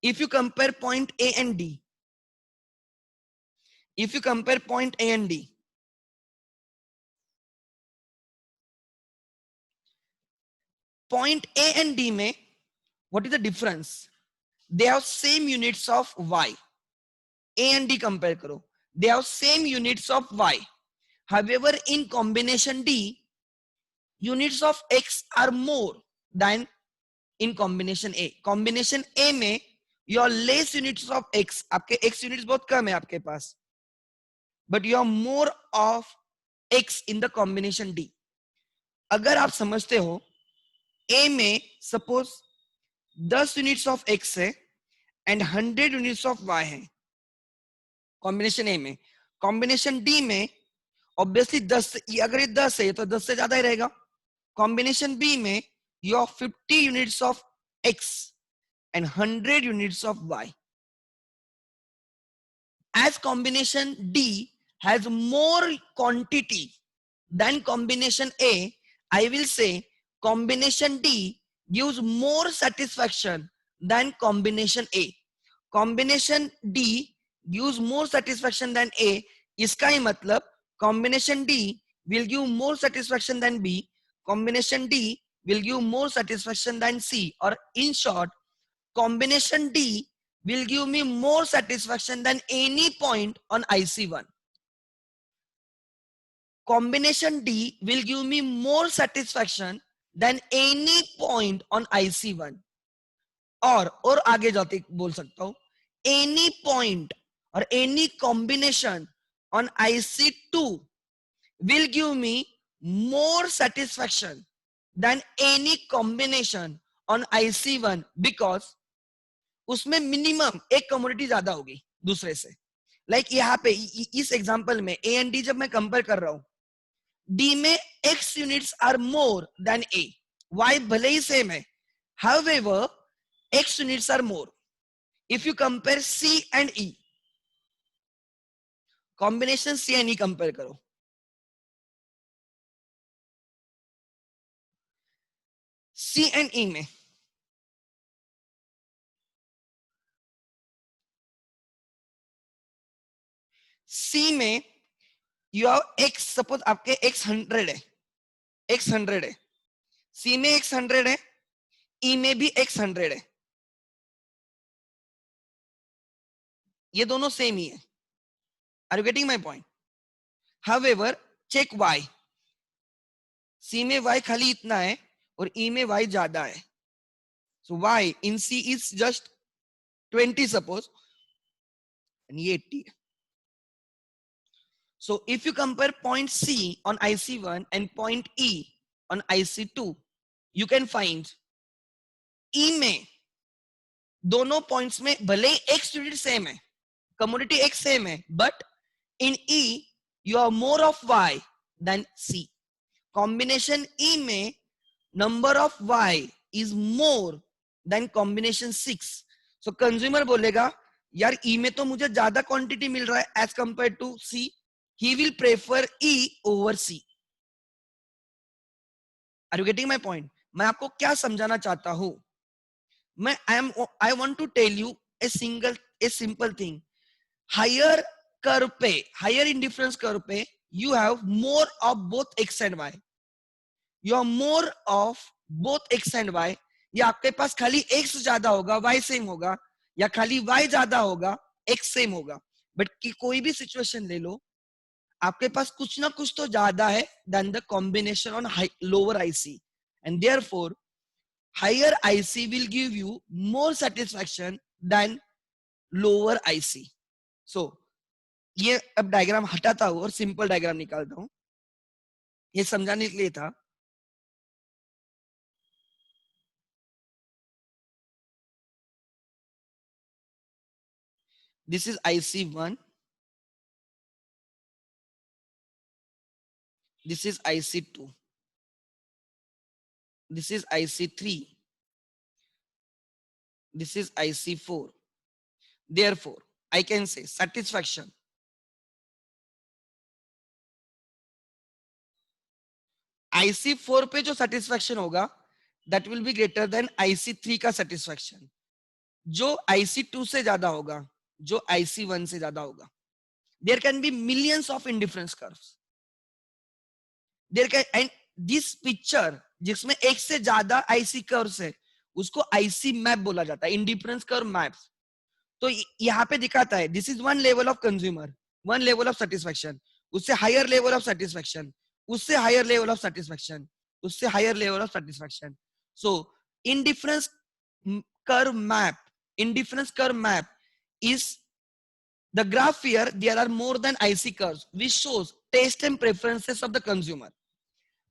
[SPEAKER 1] If you compare point A and D, if you compare point A and D, point A and D में what is the difference? They have same units of Y. A and D compare करो, they have same units of Y. However in combination D, units of x are more than in combination A. combination A में your less units of x, आपके x units बहुत कम है आपके पास, but you have more of x in the combination D. अगर आप समझते हो A में suppose 10 units of x है and 100 units of y है combination A में. combination D में obviously 10, अगर ये 10 है तो 10 से ज्यादा ही रहेगा. combination B में you have 50 units of x and 100 units of y. As combination D has more quantity than combination A, I will say combination D gives more satisfaction than combination A. Combination D gives more satisfaction than A. इसका ही मतलब combination D will give more satisfaction than B. Combination D will give more satisfaction than C. Or in short, combination D will give me more satisfaction than any point on IC1. Combination D will give me more satisfaction than any point on IC1. और आगे जाते बोल सकता हूं, any point or any combination on IC2 will give me more satisfaction than any combination on IC1 because उसमें minimum एक commodity ज्यादा होगी दूसरे से. लाइक यहाँ पे इस एग्जांपल में ए एंड डी जब मैं कंपेयर कर रहा हूं, डी में X units are more than A, Y भले ही सेम है, however X units are more. If you compare C and E, combination C and E compare करो, सी एंड ई में सी में यू हैव एक्स, सपोज आपके X 100 है, x 100 है, सी में एक्स 100 है, ई में भी एक्स 100 है, ये दोनों सेम ही है. Are you getting my point? However check Y, C में वाई खाली इतना है और ई में वाई ज्यादा है. So Y in C is just 20 suppose, and ये 80 है. So if you compare point C on IC1 and point E on IC2, you can find E में दोनों पॉइंट्स में भले ही x यूनिट सेम है, कमोडिटी x सेम है, but in E you have more of y than C. Combination E में number of y is more than combination 6. So consumer बोलेगा यार E में तो मुझे ज्यादा क्वांटिटी मिल रहा है as compared to C. He will prefer E over C. Are you getting my point? मैं आपको क्या समझाना चाहता हूं? I want to tell you a simple thing. Higher curve पे, higher indifference curve पे, you have more of both x and y. You have more of both x and y. या आपके पास खाली x ज्यादा होगा, y सेम होगा, या खाली y ज्यादा होगा, x सेम होगा. बट कोई भी सिचुएशन ले लो, आपके पास कुछ ना कुछ तो ज्यादा है than the combination on lower IC, and therefore higher IC will give you more satisfaction than lower IC. So ये अब डायग्राम हटाता हूं और सिंपल डायग्राम निकालता हूं, ये समझाने के लिए था. This is IC1, this is IC2, this is IC3, this is IC4. Therefore I can say satisfaction IC4 पे जो सेटिस्फेक्शन होगा that will be greater than IC3 का सेटिस्फेक्शन, जो IC2 से ज्यादा होगा, जो IC1 से ज्यादा होगा. There can be millions of indifference curves. There can, and this picture जिसमें एक से ज्यादा IC कर्व्स है उसको IC मैप बोला जाता है, इंडिफरेंस कर्व मैप्स. तो यहाँ पे दिखाता है this is one level of consumer, one level of satisfaction, उससे हायर लेवल ऑफ सेटिस्फेक्शन, उससे हायर लेवल ऑफ सेटिस्फेक्शन, उससे higher level of satisfaction. So indifference curve map, indifference curve map is the graph here. There are more than IC curves which shows taste and preferences of the consumer.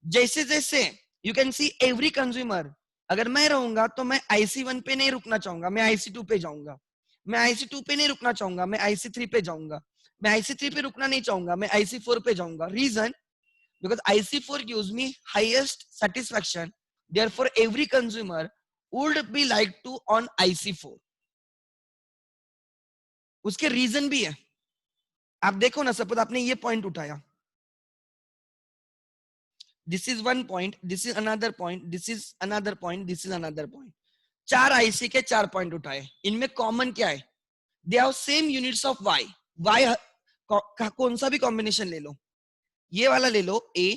[SPEAKER 1] जैसे जैसे you can see every consumer, अगर मैं रहूंगा तो मैं IC1 पे नहीं रुकना चाहूंगा, मैं IC2 पे जाऊंगा. मैं IC2 पे नहीं रुकना चाहूंगा, मैं IC3 पे जाऊंगा. मैं IC3 पे रुकना नहीं चाहूंगा, मैं IC4 पे जाऊंगा. Reason, because IC4 gives me highest satisfaction, therefore every consumer would be like to on IC4. उसके रीजन भी है. आप देखो ना, सपोज आपने ये पॉइंट उठाया, this is one point, this is another point, this is another point, this is another point. 4 IC के 4 पॉइंट उठाए, इनमें कॉमन क्या है? दे have same units of y. y कौन सा भी कॉम्बिनेशन ले लो, ये वाला ले लो a,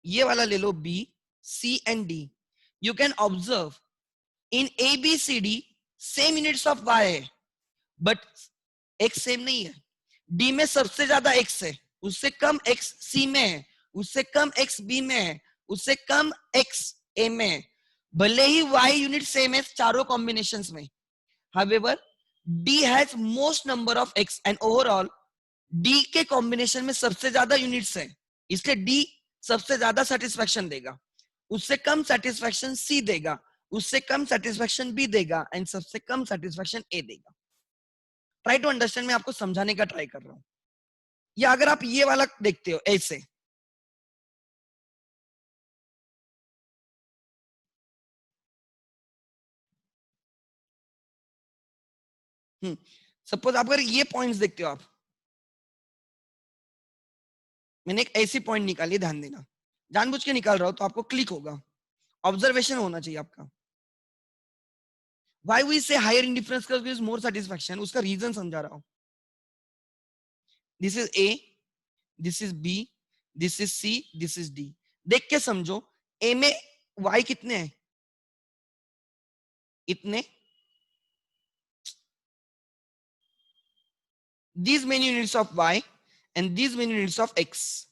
[SPEAKER 1] ये वाला ले लो b, c and d. You can observe in a b c d same units of y है, बट x सेम नहीं है. d में सबसे ज्यादा x है, उससे कम x c में है, उससे कम x b में है, उससे कम x a में है. भले ही y यूनिट सेम है चारों कॉम्बिनेशंस में. However, D has most number of X and overall D के कॉम्बिनेशन में सबसे ज्यादा यूनिट्स हैं, इसलिए D सबसे ज्यादा सेटिस्फेक्शन देगा, उससे कम सेटिस्फेक्शन C देगा, उससे कम सेटिस्फेक्शन B देगा एंड सबसे कम सेटिस्फेक्शन A देगा. ट्राई टू अंडरस्टैंड, मैं आपको समझाने का ट्राई कर रहा हूं. या अगर आप ये वाला देखते हो ऐसे, सपोज आप अगर ये पॉइंट्स देखते हो, आप, मैंने एक ऐसी पॉइंट निकाली, ध्यान देना, जानबूझ के निकाल रहा हूं तो आपको क्लिक होगा, ऑब्जर्वेशन होना चाहिए आपका. Why we say higher indifference curve gives more satisfaction, उसका रीजन समझा रहा हूं. This is A, this is B, this is C, this is D. देख के समझो, A में Y कितने हैं? इतने. These many units of Y and these many units of X.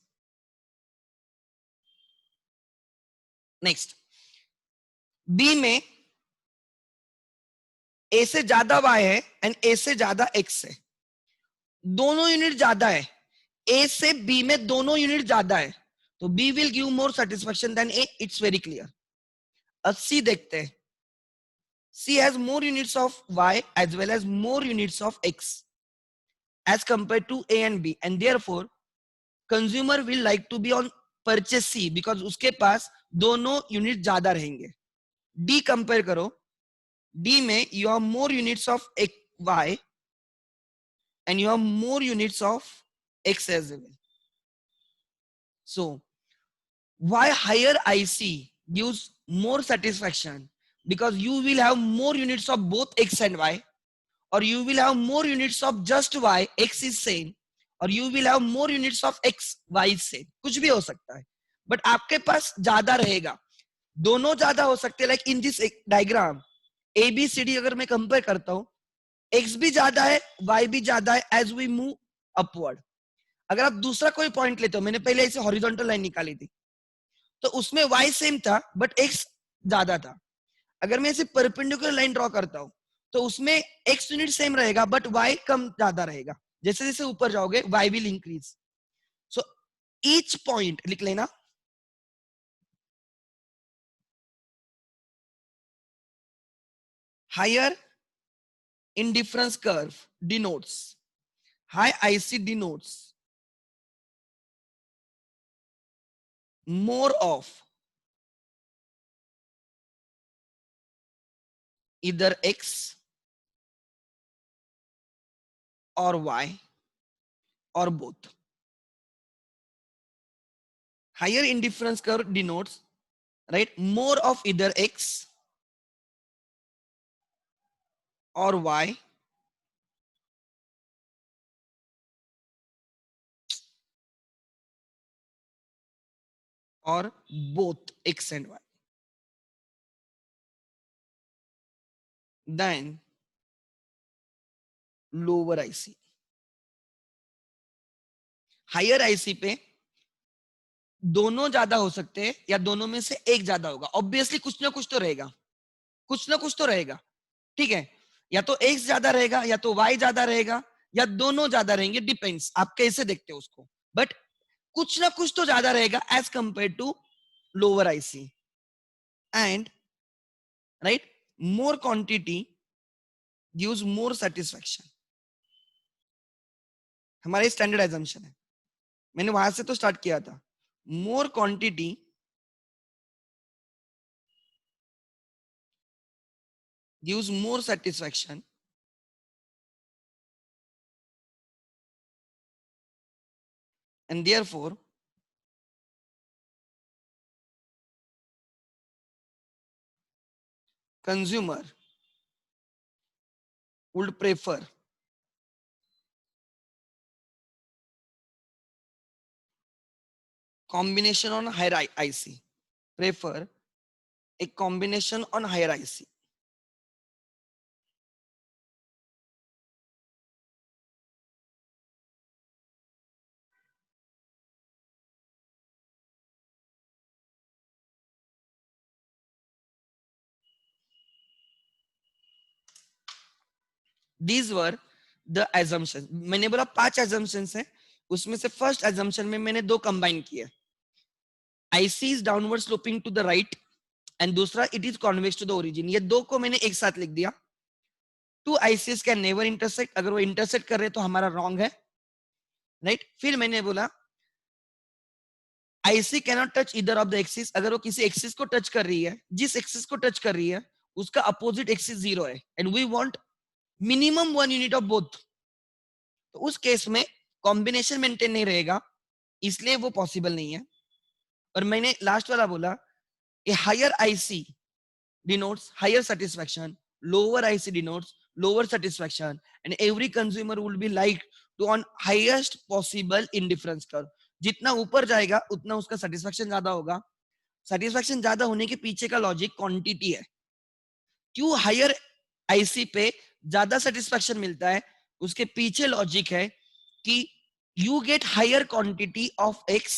[SPEAKER 1] Next, B में A से ज्यादा Y है एंड A से ज्यादा X है. दोनों यूनिट ज्यादा है, A से B में दोनों यूनिट ज्यादा है, तो B will give more satisfaction than A. It's very clear. अब C देखते हैं. C has more units of Y as well as more units of X as compared to A and B, and therefore consumer will like to be on purchase C because उसके पास दोनों unit ज्यादा रहेंगे. D compare करो, D में you have more units of Y and you have more units of X as well. So why higher IC gives more satisfaction? Because you will have more units of both X and Y, or you will have more units of just Y, X is same, और you will have more units of X, Y is same. कुछ भी हो सकता है, but आपके पास ज्यादा रहेगा. दोनों ज्यादा हो सकते हैं. Like in this diagram A B C D अगर मैं कंपेयर करता हूं, X भी ज्यादा है, Y भी ज्यादा है एज वी मूव अपवर्ड. अगर आप दूसरा कोई पॉइंट लेते हो, मैंने पहले ऐसे हॉरिजॉन्टल लाइन निकाली थी, तो उसमें Y सेम था बट X ज्यादा था. अगर मैं इसे परपेंडिकुलर लाइन ड्रॉ करता हूं, तो उसमें X यूनिट सेम रहेगा बट Y कम ज्यादा रहेगा. जैसे जैसे ऊपर जाओगे Y will increase. So each point लिख लेना. Higher indifference curve denotes, high IC denotes more of either X or Y or both. Higher indifference curve denotes, right, more of either X or Y or both X and Y than lower IC. हायर IC पे दोनों ज्यादा हो सकते हैं या दोनों में से एक ज्यादा होगा. ऑब्वियसली कुछ ना कुछ तो रहेगा, कुछ ना कुछ तो रहेगा. ठीक है, या तो एक्स ज्यादा रहेगा या तो वाई ज्यादा रहेगा या दोनों ज्यादा रहेंगे, डिपेंड्स आप कैसे देखते हो उसको. बट कुछ ना कुछ तो ज्यादा रहेगा as compare to lower IC. And right, more quantity gives more satisfaction. हमारा स्टैंडर्ड एजम्पशन है, मैंने वहां से तो स्टार्ट किया था. More quantity gives more satisfaction and therefore consumer would prefer combination on higher IC, prefer a combination on higher IC. These were the assumptions. मैंने बोला 5 assumptions हैं, उसमें से फर्स्ट assumption में मैंने 2 कंबाइन किए. IC is downward sloping to the right and दूसरा it is convex to the origin. ये 2 को मैंने एक साथ लिख दिया. 2 ICs कैन नेवर इंटरसेक्ट. अगर वो इंटरसेक्ट कर रहे तो हमारा रॉन्ग है, राइट. फिर मैंने बोला IC cannot touch either of the axis. अगर वो किसी एक्सिस को टच कर रही है, जिस एक्सिस को टच कर रही है उसका अपोजिट एक्सिस 0 है and we want minimum 1 unit of both. तो उस केस में कॉम्बिनेशन मेंटेन नहीं रहेगा, इसलिए वो पॉसिबल नहीं है. और मैंने लास्ट वाला बोला a higher IC denotes higher satisfaction, lower IC denotes lower satisfaction, and every consumer will be like to on highest possible indifference curve. जितना ऊपर जाएगा उतना उसका satisfaction ज्यादा होगा. satisfaction ज्यादा होने के पीछे का लॉजिक क्वांटिटी है. क्यों हायर आईसी पे ज्यादा सेटिस्फैक्शन मिलता है, उसके पीछे लॉजिक है कि you get higher quantity of X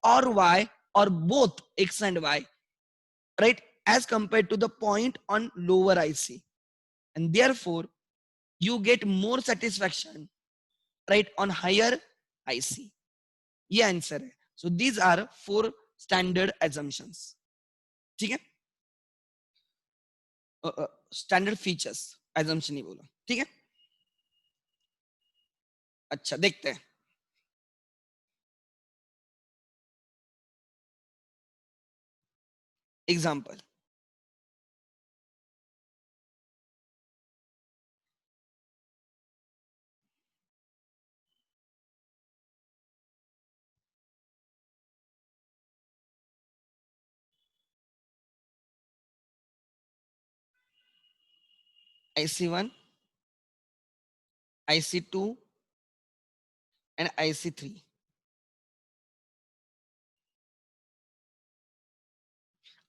[SPEAKER 1] और वाई और both X and Y, right, as compared to the point on lower IC, and therefore you get more satisfaction, right, on higher IC. ये answer है. So these are 4 standard assumptions. ठीक है, standard features assumption ही बोला. ठीक है, अच्छा देखते हैं. Example, IC1, IC2 and IC3.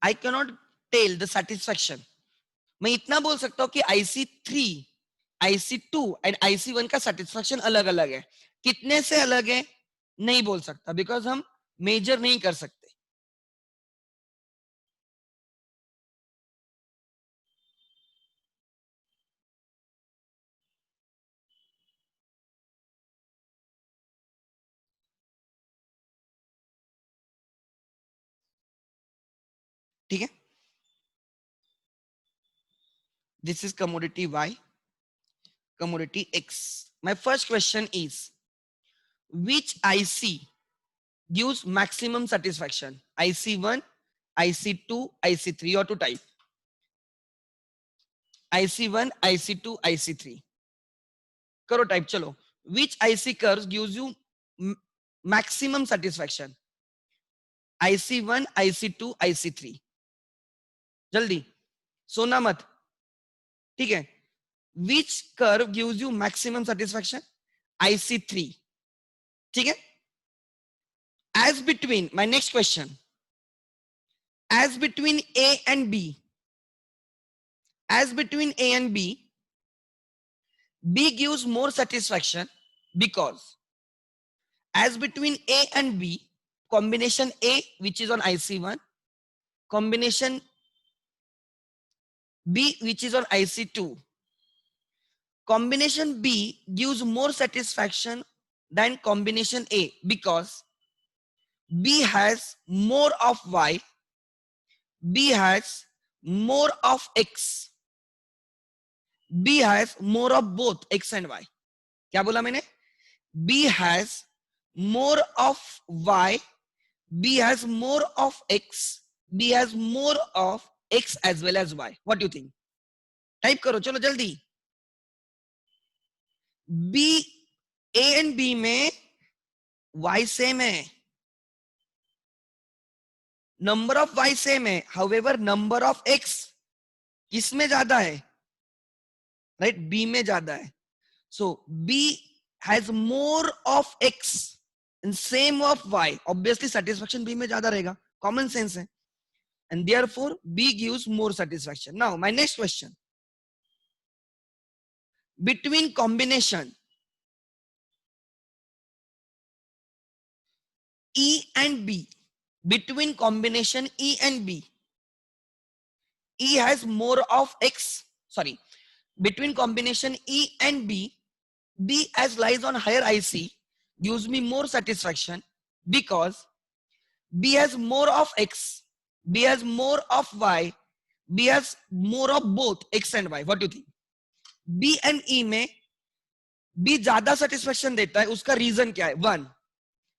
[SPEAKER 1] I cannot tell the satisfaction. मैं इतना बोल सकता हूं कि IC3, IC2 एंड IC1 का सेटिस्फैक्शन अलग अलग है. कितने से अलग है नहीं बोल सकता, बिकॉज हम मेजर नहीं कर सकते. ठीक है, this is commodity Y, commodity X. My first question is, which IC gives maximum satisfaction? IC1, IC2, IC3, or to type? IC1, IC2, IC3. करो टाइप, चलो. Which IC curves gives you maximum satisfaction? IC1, IC2, IC3। जल्दी, सोना मत, ठीक है। Which curve gives you maximum satisfaction? IC3, ठीक है। As between, my next question, as between A and B, as between A and B, B gives more satisfaction because as between A and B, combination A which is on IC1, combination B which is on IC2, combination B gives more satisfaction than combination A because B has more of Y, B has more of X, B has more of both X and Y. क्या बोला मैंने? B has more of Y, B has more of X, B has more of X as well as Y. What do you think? Type करो चलो जल्दी। B, A and B में Y same है, number of Y same है, however number of X किसमें ज्यादा है? Right, B में ज्यादा है। सो B has more of X and same of Y, obviously satisfaction B में ज्यादा रहेगा, common sense है, and therefore B gives more satisfaction. Now my next question, between combination E and B, between combination E and B, E has more of X, sorry, between combination E and B, B as lies on higher IC gives me more satisfaction because B has more of X, B has more of Y, B has more of both X and Y. What do you think? B and E में B ज्यादा satisfaction देता है, उसका reason क्या है? One,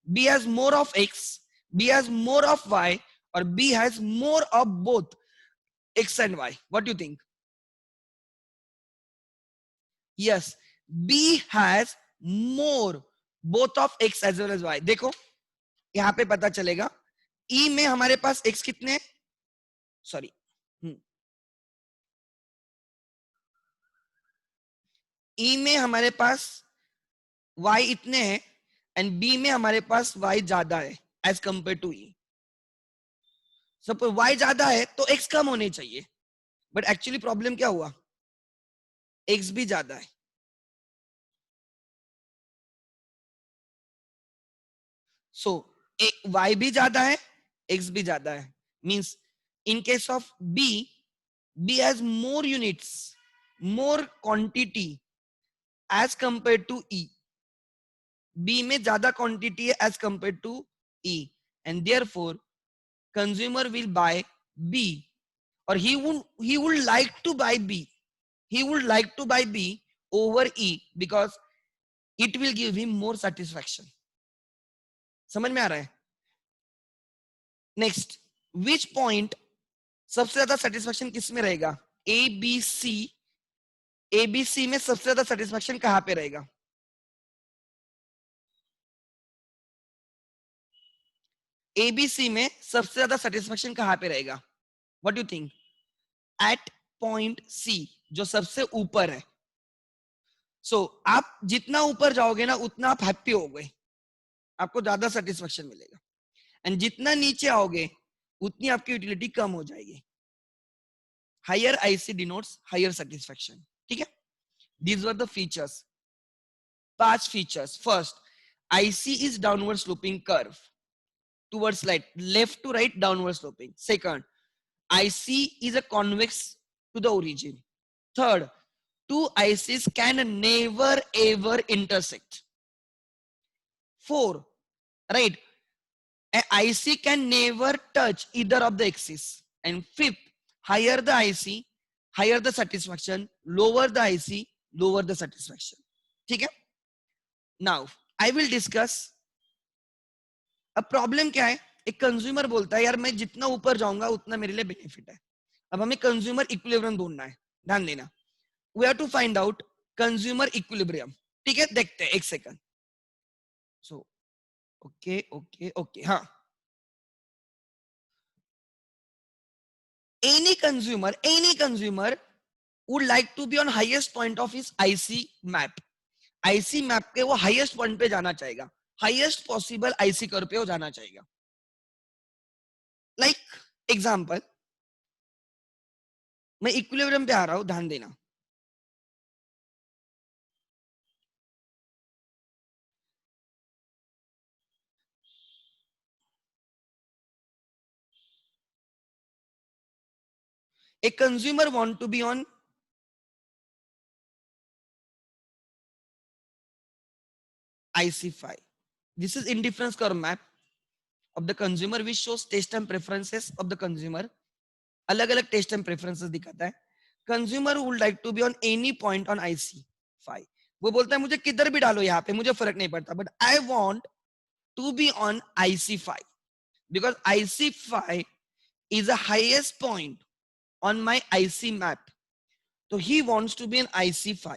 [SPEAKER 1] B has more of X, B has more of Y, or B has more of both X and Y. What do you think? Yes, B has more both of X as well as Y. देखो यहां पे पता चलेगा, E में हमारे पास X कितने, sorry E में हमारे पास Y इतने हैं एंड B में हमारे पास Y ज्यादा है as compare to E। Suppose Y ज्यादा है तो X कम होने चाहिए, बट एक्चुअली प्रॉब्लम क्या हुआ, X भी ज्यादा है। सो Y भी ज्यादा है, X भी ज्यादा है, means in case of B has more units, more quantity as compared to E. B में ज्यादा quantity है as compared to E, and therefore consumer will buy B, or he would like to buy B. He would like to buy B over E because it will give him more satisfaction. समझ में आ रहा है? Next, which point सबसे ज्यादा satisfaction किस में रहेगा? ABC, ABC में सबसे ज्यादा सेटिस्फैक्शन कहां पे रहेगा? ABC में सबसे ज्यादा सेटिस्फैक्शन कहां पे रहेगा? What you think? At point C, जो सबसे ऊपर है। सो आप जितना ऊपर जाओगे ना उतना आप हैप्पी हो गए, आपको ज्यादा सेटिस्फैक्शन मिलेगा, एंड जितना नीचे आओगे उतनी आपकी यूटिलिटी कम हो जाएगी। Higher IC denotes higher satisfaction, ठीक है। These were the features, 5 features. First, IC is downward sloping curve towards left to right downward sloping. Second, IC is a convex to the origin. Third, two ICs can never ever intersect. 4, right, an IC can never touch either of the axes. And 5th, higher the IC, higher the satisfaction, lower the IC, lower the satisfaction. ठीक है? Now I will discuss। अब problem क्या है, एक consumer बोलता है यार मैं जितना ऊपर जाऊंगा उतना मेरे लिए बेनिफिट है। अब हमें कंज्यूमर इक्विलिब्रियम ढूंढना है, ध्यान देना, we have to find out consumer equilibrium. ठीक है, देखते हैं, एक second. So okay okay okay, हाँ any consumer would like to be on highest point of his IC map. IC map के वो हाईएस्ट पॉइंट पे जाना चाहेगा, हाईएस्ट पॉसिबल IC कर्व पे वो जाना चाहेगा. लाइक एग्जांपल, मैं इक्विलिब्रियम पे आ रहा हूं, ध्यान देना. A consumer want to be on IC5. This is indifference curve map of the consumer which shows taste and preferences of the consumer. अलग अलग taste and preferences दिखाता है. Consumer would like to be on any point on IC5. वो बोलता है मुझे किधर भी डालो यहाँ पे, मुझे फर्क नहीं पड़ता, but I want to be on IC5 because IC5 is the highest point on my IC map. तो he wants to be on IC5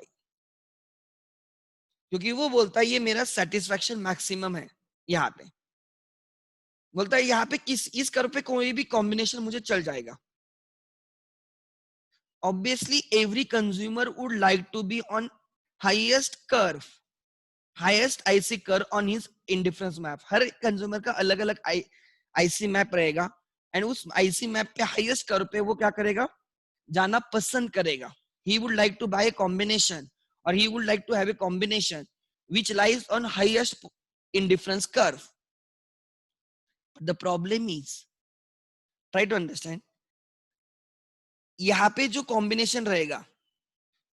[SPEAKER 1] क्योंकि वो बोलता है ये मेरा सेटिस्फैक्शन मैक्सिमम है. यहाँ पे बोलता है यहाँ पे इस कर्व पे कोई भी कॉम्बिनेशन मुझे चल जाएगा. Obviously every consumer would like to be on highest curve, highest IC curve on his indifference map. Her consumer का अलग अलग IC मैप रहेगा एंड उस IC मैप पे हाईएस्ट कर्व पे वो क्या करेगा, जाना पसंद करेगा. He would like to buy a combination or he would like to have a combination which lies on highest indifference curve. But the problem is, try to understand, यहाँ पे जो कॉम्बिनेशन रहेगा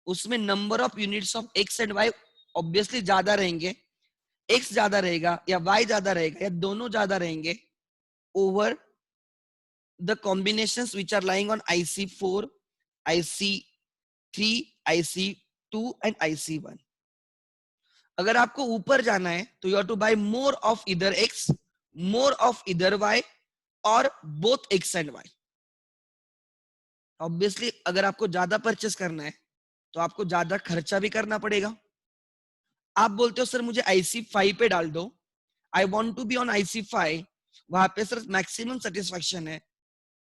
[SPEAKER 1] उसमें number of units of X and Y obviously ज्यादा रहेंगे. X ज्यादा रहेगा या वाई ज्यादा रहेगा या दोनों ज्यादा रहेंगे over the combinations which are lying on IC4, IC3, IC2 and IC1. अगर आपको ऊपर जाना है तो you have to buy more of इधर एक्स, मोर ऑफ इधर वाई और both X and Y. Obviously अगर आपको ज्यादा परचेस करना है तो आपको ज्यादा खर्चा भी करना पड़ेगा. आप बोलते हो सर मुझे IC5 पे डाल दो, I want to be on IC5, वहां पे सर मैक्सिमम सेटिस्फैक्शन है.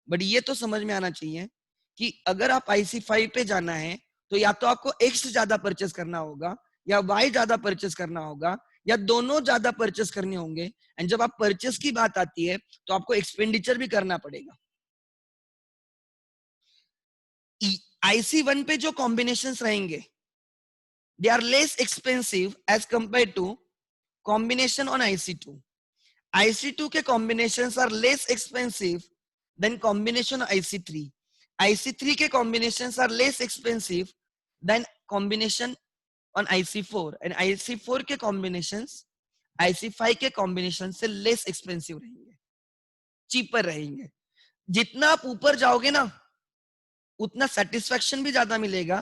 [SPEAKER 1] बट ये तो समझ में आना चाहिए कि अगर आप IC5 पे जाना है तो या तो आपको एक्स ज्यादा परचेस करना होगा या वाई ज्यादा परचेस करना होगा या दोनों ज्यादा परचेस करने होंगे. एंड जब आप परचेस की बात आती है तो आपको एक्सपेंडिचर भी करना पड़ेगा. IC1 पे जो कॉम्बिनेशंस रहेंगे they are less expensive as compared to combination on IC2. IC2 के combinations are less expensive than combination on IC3. IC3 के combinations are less expensive than combination on IC4 and IC4 के combinations IC5 के combination से less expensive रहेंगे, cheaper रहेंगे. जितना आप ऊपर जाओगे ना उतना सेटिस्फैक्शन भी ज्यादा मिलेगा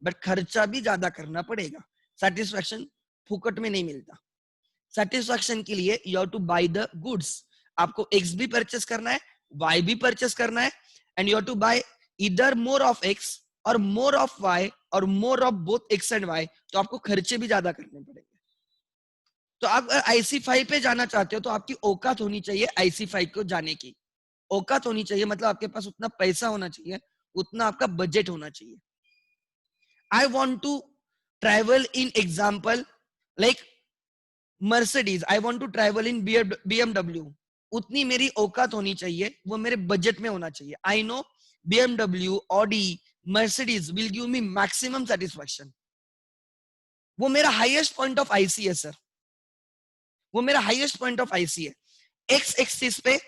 [SPEAKER 1] बट खर्चा भी ज्यादा करना पड़ेगा. सेटिस्फैक्शन फुकट में नहीं मिलता. सेटिस्फैक्शन के लिए you have to buy the goods. आपको एक्स भी परचेस करना है, वाई भी परचेस करना है and you have to buy इधर मोर ऑफ एक्स और मोर ऑफ वाई और more of both X and Y. तो आपको खर्चे भी ज्यादा करने पड़ेंगे. तो आप IC5 पे जाना चाहते हो तो आपकी औकात होनी चाहिए IC5 को जाने की. औकात होनी चाहिए मतलब आपके पास उतना पैसा होना चाहिए, उतना आपका बजट होना चाहिए. I want to travel in example like Mercedes. I want to travel in BMW. उतनी मेरी औकात होनी चाहिए, वो मेरे बजट में होना चाहिए. I know BMW, Audi, Mercedes will give me maximum satisfaction. वो मेरा हाईएस्ट पॉइंट ऑफ IC है सर, वो मेरा हाईएस्ट पॉइंट ऑफ IC है. X एक्सिस पे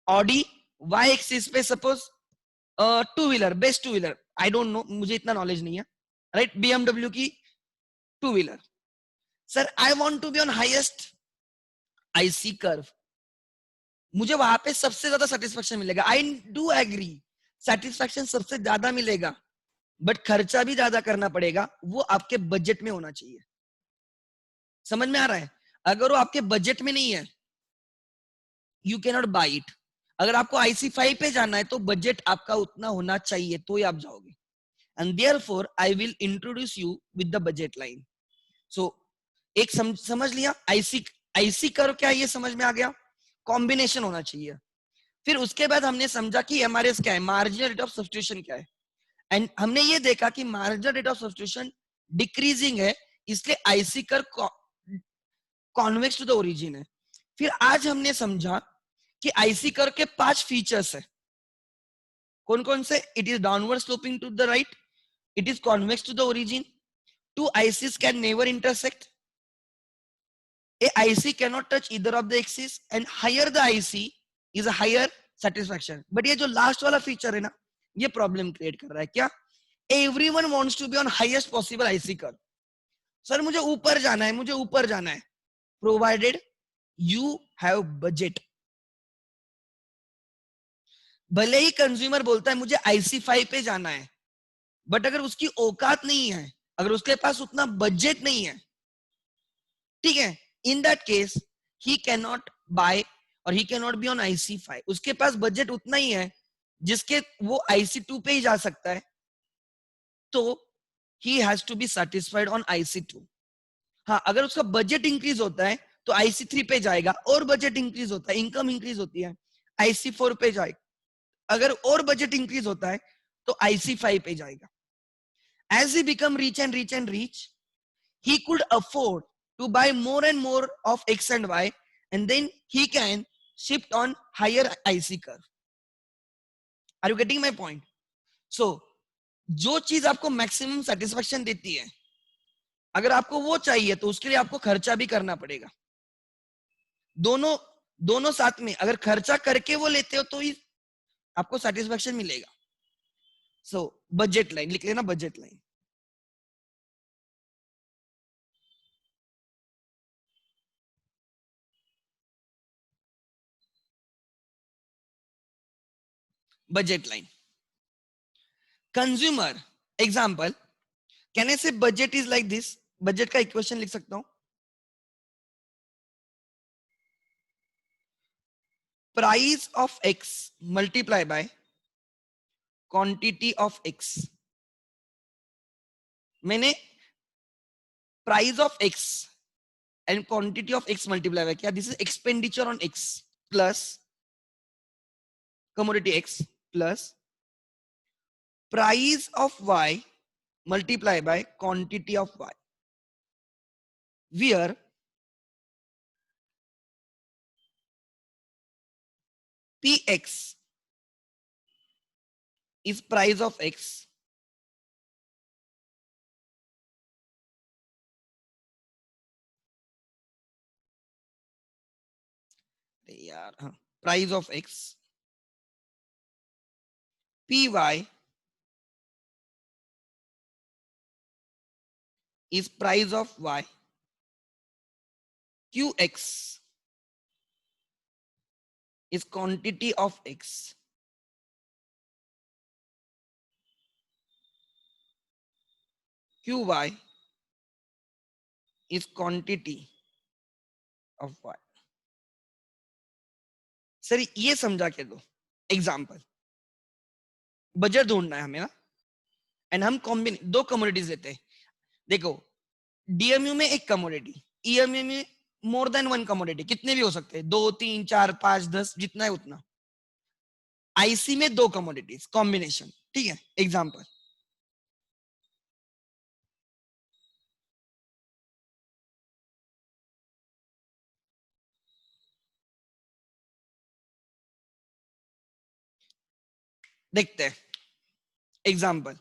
[SPEAKER 1] Audi, Y एक्सिस पे suppose two wheeler, best two wheeler, I don't know, मुझे इतना नॉलेज नहीं है, राइट, BMW की two wheeler. Sir I want to be on highest IC curve. मुझे वहां पे सबसे ज्यादा सेटिस्फेक्शन मिलेगा. आई डू एग्री, सेटिस्फेक्शन सबसे ज्यादा मिलेगा बट खर्चा भी ज्यादा करना पड़ेगा. वो आपके बजट में होना चाहिए. समझ में आ रहा है? अगर वो आपके बजट में नहीं है you can not buy it. अगर आपको IC5 पे जाना है तो बजट आपका उतना होना चाहिए तो ही आप जाओगे. And therefore I will introduce you with the budget line. So एक समझ लिया IC कर्व क्या है, ये समझ में आ गया. कॉम्बिनेशन होना चाहिए. फिर उसके बाद हमने समझा कि एमआरएस क्या है, मार्जिनल रेट ऑफ सब्स्टिट्यूशन क्या है, एंड हमने ये देखा कि marginal rate of substitution decreasing है, इसलिए IC curve convex to the origin है। फिर आज हमने समझा कि आईसी कर्व के 5 फीचर्स है। कौन कौन से? It is downward sloping to the right, it is convex to the origin, two ICs can never intersect, a IC cannot touch either of the axis, and higher the IC is a higher satisfaction. But ये जो last वाला feature है ना, ये problem create कर रहा है। क्या? Everyone wants to be on highest possible IC curve. Sir मुझे ऊपर जाना है, मुझे ऊपर जाना है, प्रोवाइडेड यू हैव बजट। भले ही कंज्यूमर बोलता है मुझे IC5 पे जाना है, बट अगर उसकी औकात नहीं है, अगर उसके पास उतना बजट नहीं है, ठीक है, in that case he can not buy और he can not be on IC5। उसके पास बजट उतना ही है जिसके वो IC2 पे ही जा सकता है, तो he has to be satisfied on IC2। हाँ, अगर उसका बजट इंक्रीज होता है तो IC3 पे जाएगा, और बजट इंक्रीज होता है, इनकम इंक्रीज होती है, IC4 पे जाएगा, अगर और बजट इंक्रीज होता है तो IC5 पे जाएगा। As he become rich and rich and rich, he could afford to buy more and more of X and Y, and then he can shift on higher IC curve. Are you getting my point? So, जो चीज आपको maximum satisfaction देती है, अगर आपको वो चाहिए तो उसके लिए आपको खर्चा भी करना पड़ेगा। दोनों दोनों साथ में, अगर खर्चा करके वो लेते हो तो ही आपको सेटिस्फेक्शन मिलेगा। सो बजट लाइन लिख लेना, budget line. Budget line. Consumer example, can I say budget is like this? Budget का इक्वेशन लिख सकता हूं, price of X multiply by quantity of X। मैंने price of X and quantity of X multiply by किया, this is expenditure on X plus commodity X plus price of Y multiply by quantity of Y, where PX is price of X यार, हाँ, price of X, PY is price of Y, QX is quantity of X, QY is quantity of Y। Sir ये समझा के दो example. Budget ढूंढना है हमें ना, एंड हम दो कमोडिटीज लेते हैं। देखो, डीएमयू में एक कमोडिटी, ईएमयू में मोर देन वन कमोडिटी, कितने भी हो सकते हैं, 2 3 4 5 10, जितना है उतना। आईसी में दो कमोडिटीज कॉम्बिनेशन, ठीक है। एग्जाम्पल, देखते हैं example.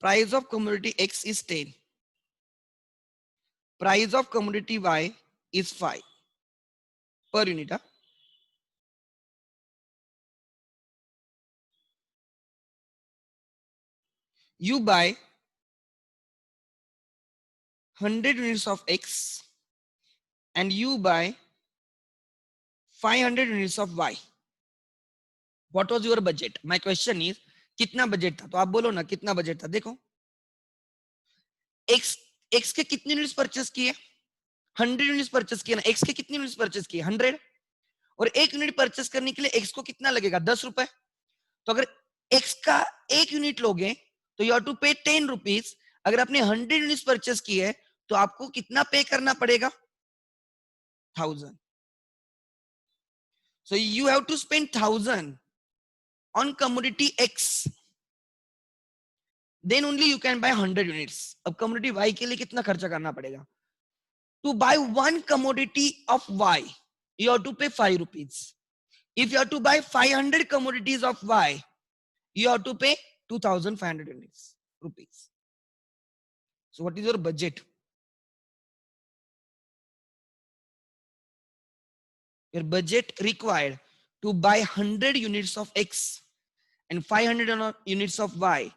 [SPEAKER 1] Price of commodity X is 10, price of commodity Y is 5 पर unit. You buy 100 units of X and you buy 500 units of Y. What was your budget? My question is, कितना budget था? तो आप बोलो ना कितना budget था। देखो, X के कितने यूनिट्स परचेस किए? 100 यूनिट्स परचेस किए ना। X के कितने यूनिट्स परचेस किए? 100। और एक यूनिट परचेस करने के लिए X को कितना लगेगा? 10 रुपए। तो अगर X का एक यूनिट लोगे तो यू हैव टू पे 10 रुपीज अगर आपने 100 यूनिट्स परचेस की है तो आपको कितना पे करना पड़ेगा? 1000. So you have to spend 1000 on commodity X. Then only you can buy 100 units. अब commodity Y के लिए कितना खर्चा करना पड़ेगा? To buy one commodity of Y, you have to pay 5 rupees. If you have to buy 500 commodities of Y, you have to pay 2500 units rupees. So what is your budget? Your budget required to buy 100 units of X and 500 units of Y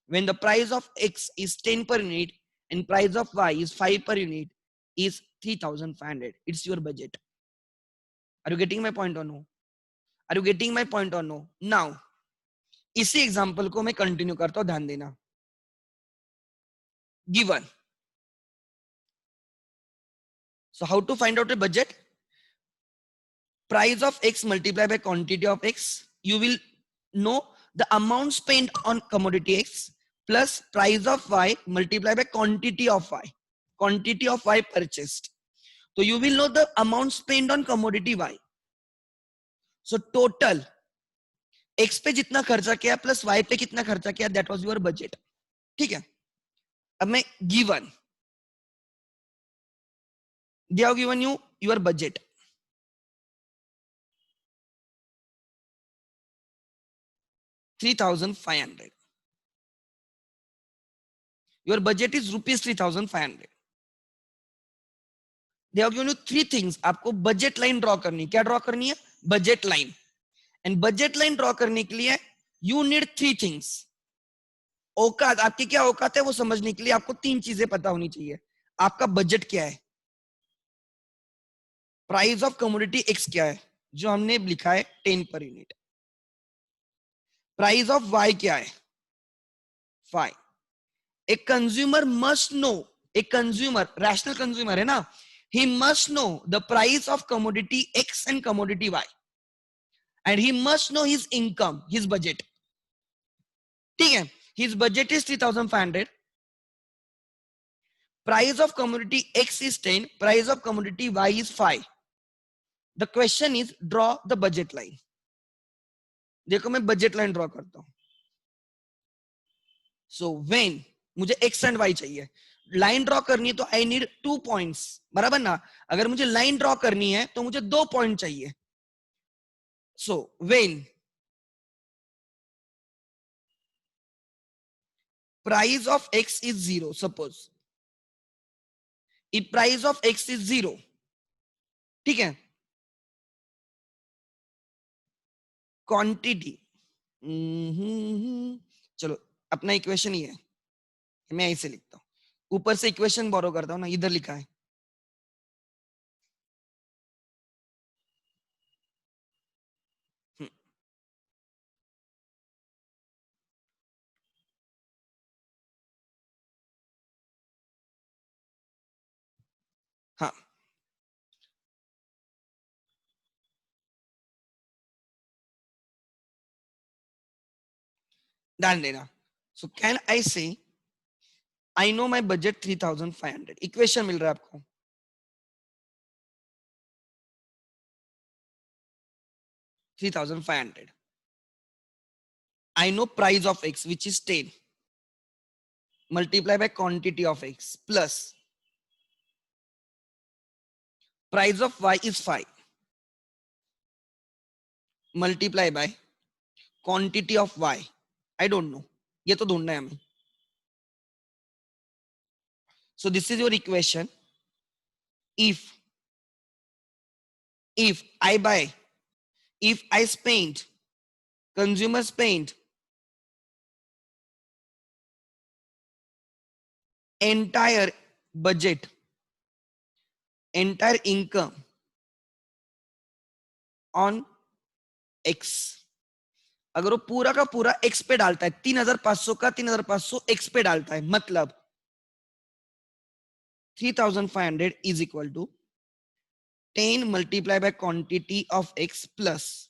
[SPEAKER 1] when the price of X is 10 per unit and price of Y is 5 per unit is 3500. It's your budget. Are you getting my point or no? Are you getting my point or no? Now, इसी example को मैं continue करता हूं, ध्यान देना. Given. So how to find out a budget? Price of X multiplied by quantity of X. You will know the amount spent on commodity X plus price of Y multiplied by quantity of Y. Quantity of Y purchased. So you will know the amount spent on commodity Y. So total X पे जितना खर्चा किया plus Y पे कितना खर्चा किया, that was your budget. ठीक है. अब मैं given, they have given you your budget. ₹3,500. Your budget is ₹3,500. They have given you three things. आपको बजट लाइन ड्रॉ करनी है. क्या ड्रॉ करनी है? Budget line. And budget line draw करने के लिए यू नीड थ्री थिंग्स. औकात, आपकी क्या औकात है वो समझने के लिए आपको तीन चीजें पता होनी चाहिए. आपका बजट क्या है, प्राइस ऑफ कमोडिटी एक्स क्या है जो हमने लिखा है 10 per unit, price of Y क्या है 5. A consumer must know, a consumer rational consumer है ना, he must know the price of commodity X and commodity Y and he must know his income, his budget. ठीक है. His budget is 3,500. Price of commodity X is 10, price of commodity Y is 5. The question is draw the budget line. देखो मैं budget line draw करता हूं. So when मुझे x and Y चाहिए, line draw करनी है तो आई नीड 2 पॉइंट्स, बराबर ना. अगर मुझे लाइन ड्रॉ करनी है तो मुझे 2 पॉइंट चाहिए. So when price of x is 0, suppose if price of x is 0, ठीक है, क्वांटिटी, चलो अपना इक्वेशन ही है, मैं ऐसे लिखता हूं, ऊपर से इक्वेशन बोरो करता हूं ना, इधर लिखा है हाँ. ध्यान देना. सो can I say I know my budget 3,500. Equation मिल रहा है आपको, $3,500. I know price of X, which is 10, multiply by quantity of X plus price of Y is 5, multiply by quantity of Y. I don't know. ये तो ढूंढना है हमें. So this is your equation. If I buy, if I spend, consumer spend entire budget, entire income on X, अगर वो पूरा का पूरा X पे डालता है, 3,500 का 3,500 X पे डालता है, मतलब 3,500 is equal to 10 multiplied by quantity of X plus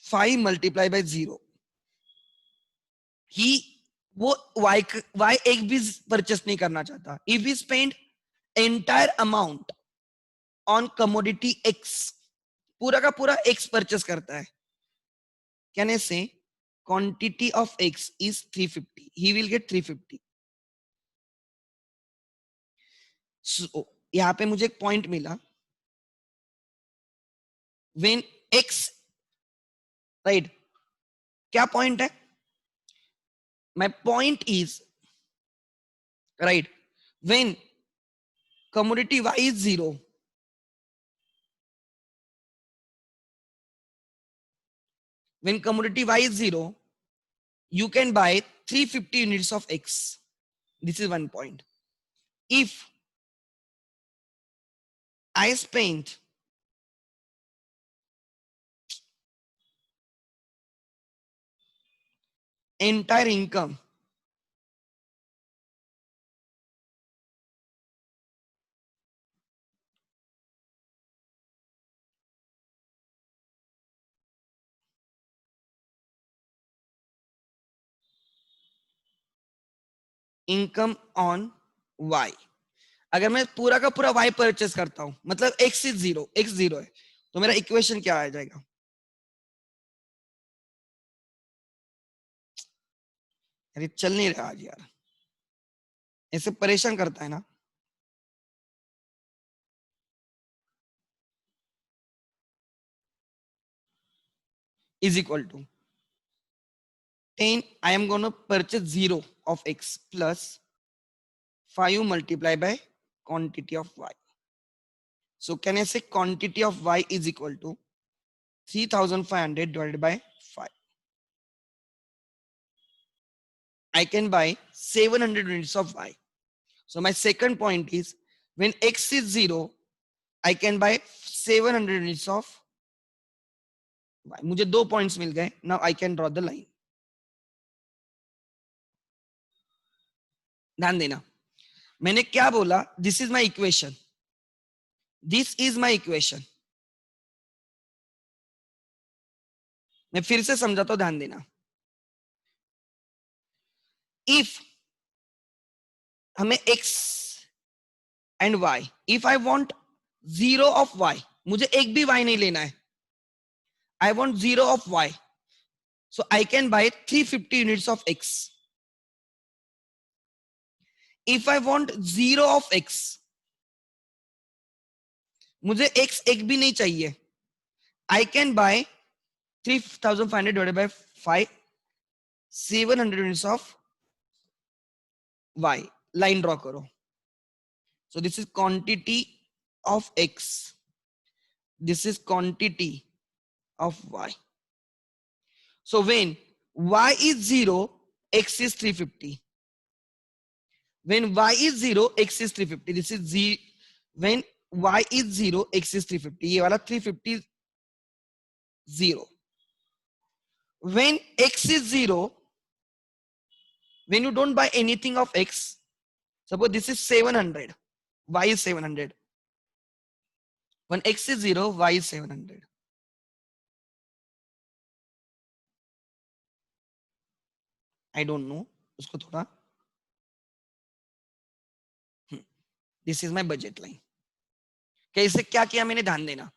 [SPEAKER 1] 5 multiplied by 0. He वो वाई एक भी परचेस नहीं करना चाहता. If we spend entire amount on commodity X, पूरा का पूरा एक्स परचेस करता है, कैन आई से quantity of x is 350, he will get 350. सो यहां पे मुझे एक पॉइंट मिला, व्हेन एक्स, राइट, क्या पॉइंट है? My point is, right, when commodity y is 0, when commodity y is 0, you can buy 350 units of x. This is one point. If I spend entire income on y, अगर मैं पूरा का पूरा y purchase करता हूं, मतलब x is 0, x 0 है, तो मेरा इक्वेशन क्या आ जाएगा? अरे चल नहीं रहा आज यार, ऐसे परेशान करता है ना. Is equal to 10, I am going to purchase 0 of x plus 5 multiplied by quantity of y. So can I say quantity of y is equal to 3500 divided by 5. I can buy 700 units of y. So my second point is, when x is 0, I can buy 700 units of y. मुझे 2 points मिल गए. Now I can draw the line. ध्यान देना, मैंने क्या बोला? This is my equation. This is my equation. मैं फिर से समझाता हूं, ध्यान देना. If हमें x and y, if I want 0 of y, मुझे एक भी y नहीं लेना है, I want 0 of y, so I can buy 350 units of x. If I want 0 of x, मुझे x एक भी नहीं चाहिए, I can buy 3500 divided by 5, 700 units of y. Line draw करो. So this is quantity of x. This is quantity of y. So when y is 0, x is 350. When y is 0, x is 350. This is z. When y is 0, x is 350. ये वाला 350 0. When x is 0, when you don't buy anything of x, suppose this is 700, y is 700. When x is 0, y is 700. I don't know. उसको थोड़ा. This is my budget line. कैसे क्या किया मैंने, ध्यान देना.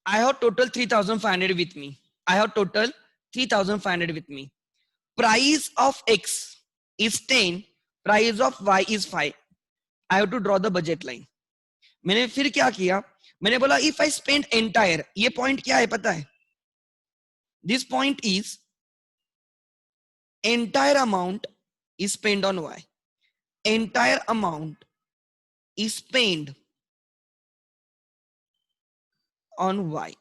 [SPEAKER 1] I have total 3500 with me. I have total 3500 with me. Price of x is 10. Price of y is 5. I have to draw the budget line. मैंने फिर क्या किया, मैंने बोला if I spend entire, ये point क्या है पता है? This point is entire amount is spent on y. Entire amount is spent on y.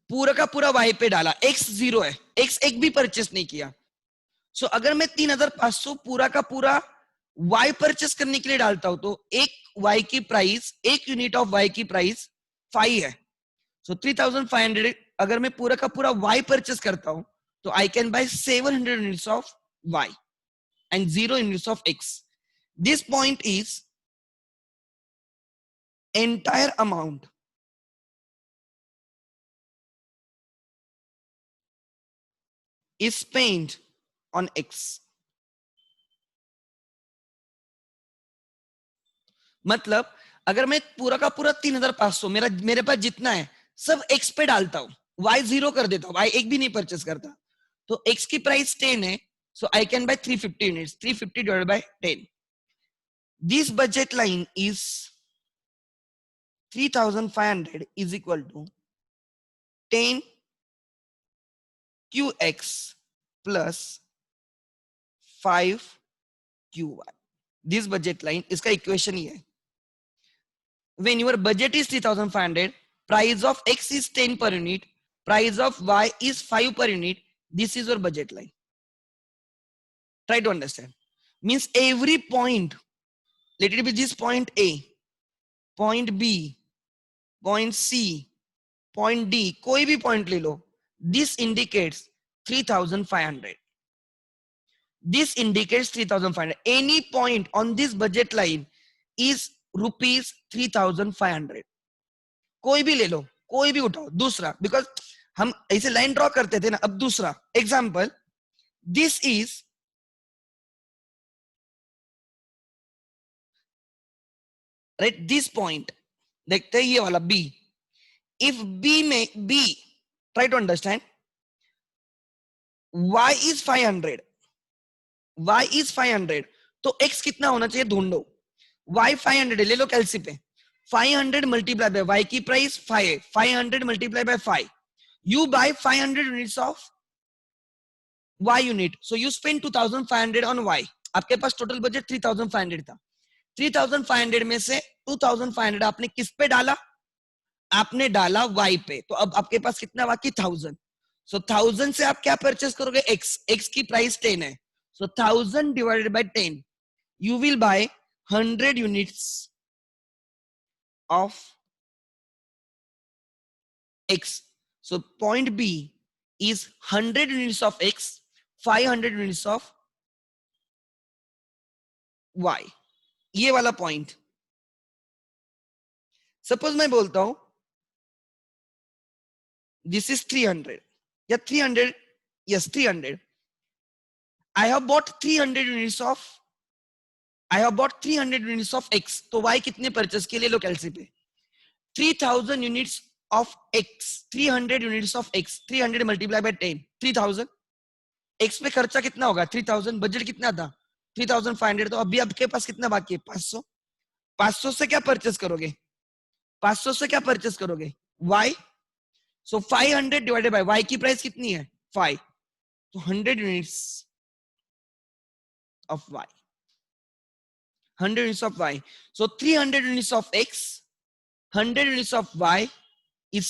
[SPEAKER 1] पूरा का पूरा y पे डाला, x 0 है, x एक भी परचेस नहीं किया. सो अगर मैं 3500 पूरा का पूरा y परचेस करने के लिए डालता हूं, तो एक y की प्राइस, एक यूनिट ऑफ y की प्राइस 5 है. सो 3500 अगर मैं पूरा का पूरा y परचेस करता हूं, तो आई can bye 700 units of y and 0 units of x. This point is entire amount is spent on x. मतलब अगर मैं पूरा का पूरा 3500 मेरे पास जितना है सब एक्स पे डालता हूँ, वाई 0 कर देता हूँ, वाई एक भी नहीं परचेस करता, तो एक्स की प्राइस 10 है, so I can buy 350 units, 350 divided by 10. This budget line is 3500 is equal to 10 qx plus 5 qy. This budget line, इसका इक्वेशन ही है. When your budget is 3500, price of x is 10 per unit, price of y is 5 per unit, this is your budget line. Try to understand. Means every point, let it be this point A, point B, point C, point D, कोई भी point ले लो, this indicates 3500. This indicates 3500. Any point on this budget line is rupees 3500. कोई भी ले लो, कोई भी उठाओ. दूसरा, बिकॉज हम ऐसे लाइन ड्रॉ करते थे ना, अब दूसरा example, this is right, this point देखते हैं, ये वाला बी. इफ बी में B, try to understand, y is 500, y is 500, तो x कितना होना चाहिए ढूंढो. y 500 ले लो कैलसी पे, 500 मल्टीप्लाई बाय y की प्राइस 5 है, 500 multiply by 5, you buy 500 units of y unit, so you spend 2500 on y. आपके पास टोटल बजट 3500 था. 3500 में से 2500 आपने किस पे डाला, आपने डाला y पे, तो अब आपके पास कितना बाकी 1000. सो 1000 से आप क्या परचेस करोगे, x की प्राइस 10 है, सो 1000 divided by 10, you will buy 100 units of x. So point B is 100 units of x, 500 units of y. ये वाला पॉइंट. सपोज मैं बोलता हूं दिस इज 300 या 300, yes 300. I have bought 300 units of x. तो y कितने purchase के लिए लो कैलसी पे, 3000 units of x, 300 units of x, 300 multiply by 10, 3000. x पे खर्चा कितना होगा 3000, बजट कितना था 3500, तो अभी आपके पास कितना बाकी है 500. 500 से क्या परचेस करोगे, 500 से क्या परचेस करोगे y. So 500 divided by y की प्राइस कितनी है 5, तो 100 units of y, 100 units of y. So 300 units of x, 100 units of y is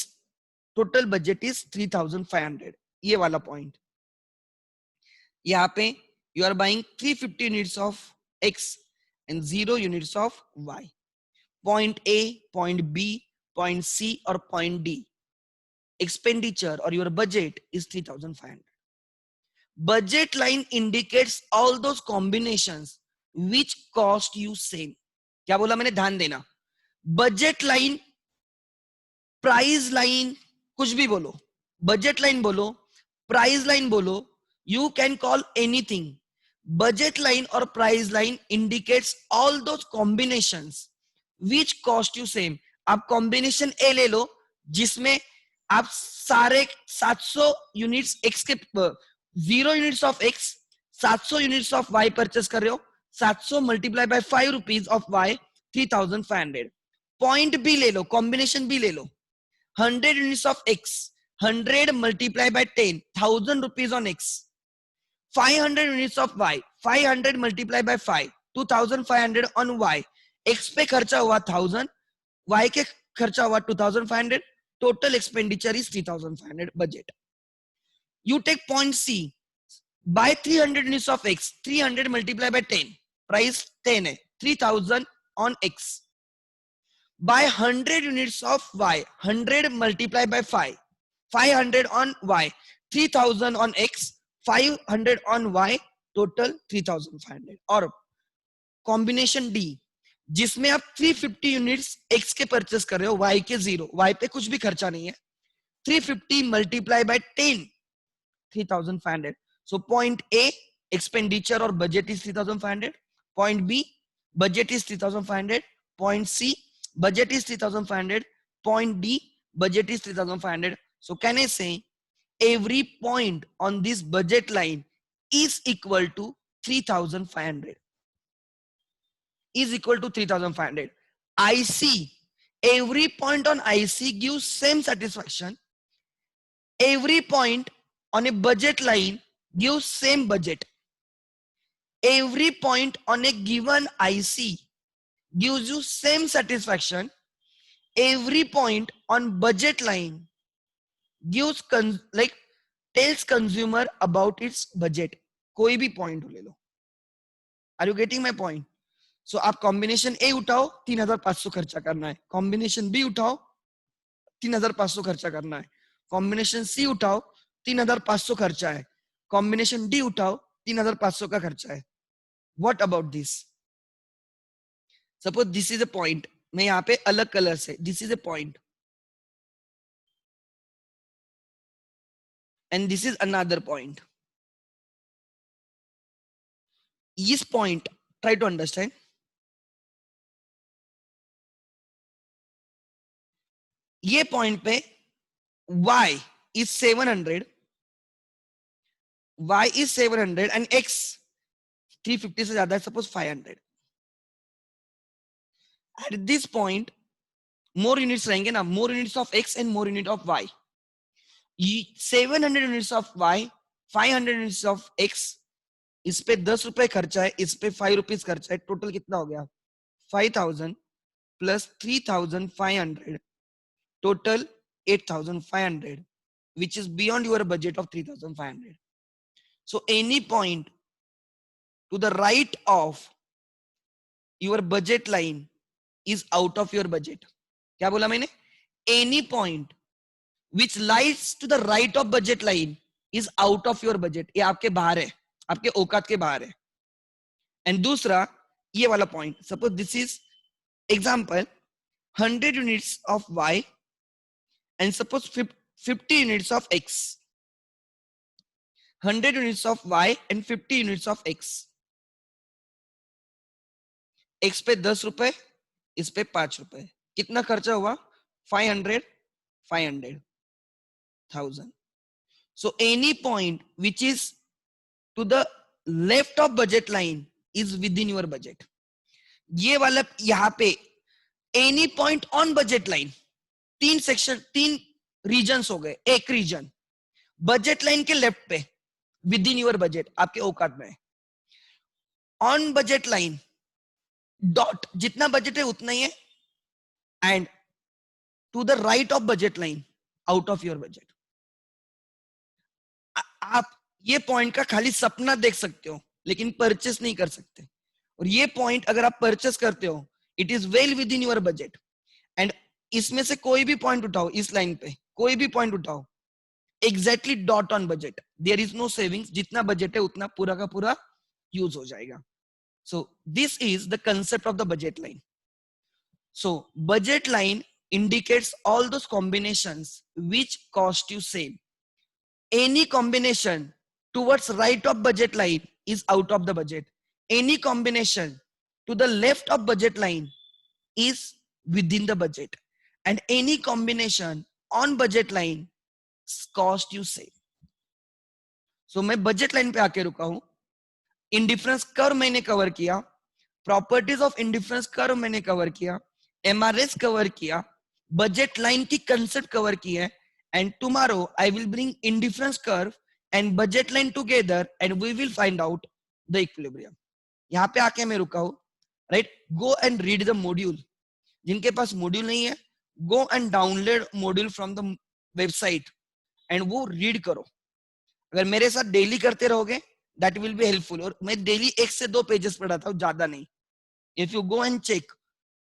[SPEAKER 1] total budget is 3500. ये वाला पॉइंट. यहाँ पे you are buying 350 units of x and 0 units of y. Point A, point B, point C और point D. Expenditure or your budget is 3500. Budget line indicates all those combinations which cost you same. क्या बोला मैंने, ध्यान देना. Budget line, price line, कुछ भी बोलो, budget line बोलो, प्राइस लाइन बोलो, you can call anything. Budget line और price line indicates all those combinations which cost you same. आप कॉम्बिनेशन ए ले लो जिसमें आप सारे 700 यूनिट्स एक्स के, 0 units of X, 700 units of Y purchase कर रहे हो, 700 multiply by 5 rupees of Y, 3500. Point B ले लो, कॉम्बिनेशन बी ले लो, 100 units of X, 100 multiply by 10, 1000 rupees on X. 500 units of Y, 500 multiply by 5, 2500 on Y. X पे खर्चा हुआ 1000, वाई के खर्चा हुआ 2500, total expenditure is 3500 budget. You take point C, buy 300 units of x, 300 multiplied by 10, price 10 है, 3000 on x. Buy 100 units of y, 100 multiplied by 5, 500 on y, 3000 on x, 500 on y, total 3500. और combination D, जिसमें आप 350 units x के purchase कर रहे हो, y के 0, y पे कुछ भी खर्चा नहीं है, 350 multiply by 10, 3500. So point A, expenditure और budget is 3500, point B, budget is 3500, Point C, budget is 3,500. Point D, budget is 3,500. So can I say every point on this budget line is equal to 3,500? Is equal to 3,500. IC, every point on IC gives same satisfaction. Every point on a budget line gives same budget. Every point on a given IC gives you same satisfaction. Every point on budget line gives tells consumer about its budget. कोई भी point ले लो. Are you getting my point? So आप combination A उठाओ 3,500 खर्चा करना है. Combination B उठाओ 3,500 खर्चा करना है. Combination C उठाओ 3,500 खर्चा है. Combination D उठाओ 3,500 का खर्चा है. What about this? Suppose this is a point. मैं यहाँ पे अलग कलर से, this is a point and this is another point. This point, try to understand. ये point पे y is 700, y is 700 and x 350 से ज्यादा है, suppose 500. At this point more units रहेंगे ना, more units of x and more unit of y. 700 units of y, 500 units of x, इस पे 10 रुपए खर्चा है, इस पे 5 रुपीज खर्चा है. टोटल कितना हो गया? 5,000 plus 3,500, total 8,500, which is beyond your budget of 3,500. So any point to the right of your budget line is out of your budget. क्या बोला मैंने? Any point which lies to the right of budget line is out of your budget. ये आपके बाहर है, आपके औकात के बाहर है. And दूसरा ये वाला point, suppose this is example 100 units of y and suppose 50 units of x. 100 units of y and 50 units of x. x पे 10 रुपए, इस पे 5 रुपए. कितना खर्चा हुआ? 500, 500,000. So any point which is to the left of budget line is within your budget. ये वाला यहाँ पे any point on budget line, 3 section, 3 reasons हो गए. एक रीजन बजट लाइन के लेफ्ट पे विद इन योर बजट, आपके औकात में. ऑन बजट लाइन डॉट, जितना बजट है उतना ही है. And to the right of budget line out of your budget. आप ये पॉइंट का खाली सपना देख सकते हो लेकिन परचेस नहीं कर सकते. और ये पॉइंट अगर आप परचेस करते हो, it is well with in your budget. And इसमें से कोई भी पॉइंट उठाओ, इस लाइन पे कोई भी पॉइंट उठाओ, exactly dot on budget. There is no savings. जितना बजट है उतना पूरा का पूरा यूज हो जाएगा. So this is the concept of the budget line. So budget line indicates all those combinations which cost you same. Any combination towards right of budget line is out of the budget. Any combination to the left of budget line is within the budget. And any combination on budget line cost you same. So मैं budget line पे आके रुका हूं. Indifference curve मैंने cover किया, properties of indifference curve मैंने cover किया, MRS cover किया, बजट लाइन की कंसेप्ट कवर की है. And tomorrow I will bring indifference curve and budget line together and we will find out the equilibrium. यहाँ पे आके मैं रुका हूं. Right, go and read the module. जिनके पास मॉड्यूल नहीं है, go and download module from the website and वो रीड करो. अगर मेरे साथ डेली करते रहोगे दैट विल बी हेल्पफुल. और मैं डेली 1 से 2 पेजेस पढ़ाता हूँ, ज्यादा नहीं. If you go and check,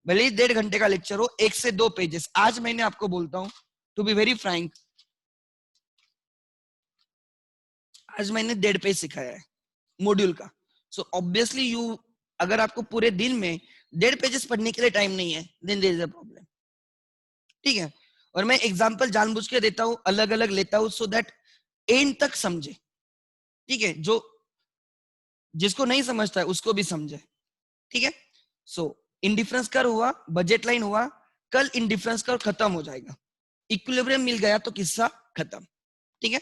[SPEAKER 1] भले ही 1.5 घंटे का लेक्चर हो, 1 से 2 पेजेस. आज मैंने आपको बोलता हूं, टू बी वेरी फ्रैंक, आज मैंने 1.5 पेज सिखाया है मॉड्यूल का. सो ऑब्वियसली यू, अगर आपको पूरे दिन में 1.5 पेजेस पढ़ने के लिए टाइम नहीं है, then there is a problem. ठीक है. और मैं एग्जांपल जानबूझ के देता हूं, अलग अलग लेता हूं, सो दैट एंड तक समझे. ठीक है, जो जिसको नहीं समझता है उसको भी समझे. ठीक है. सो इंडिफरेंस कर्व हुआ, बजट लाइन हुआ, कल इंडिफरेंस कर्व खत्म हो जाएगा, इक्विलिब्रियम मिल गया तो किस्सा खत्म। ठीक है,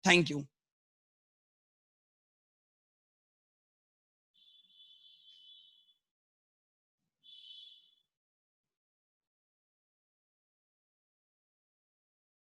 [SPEAKER 1] थैंक यू।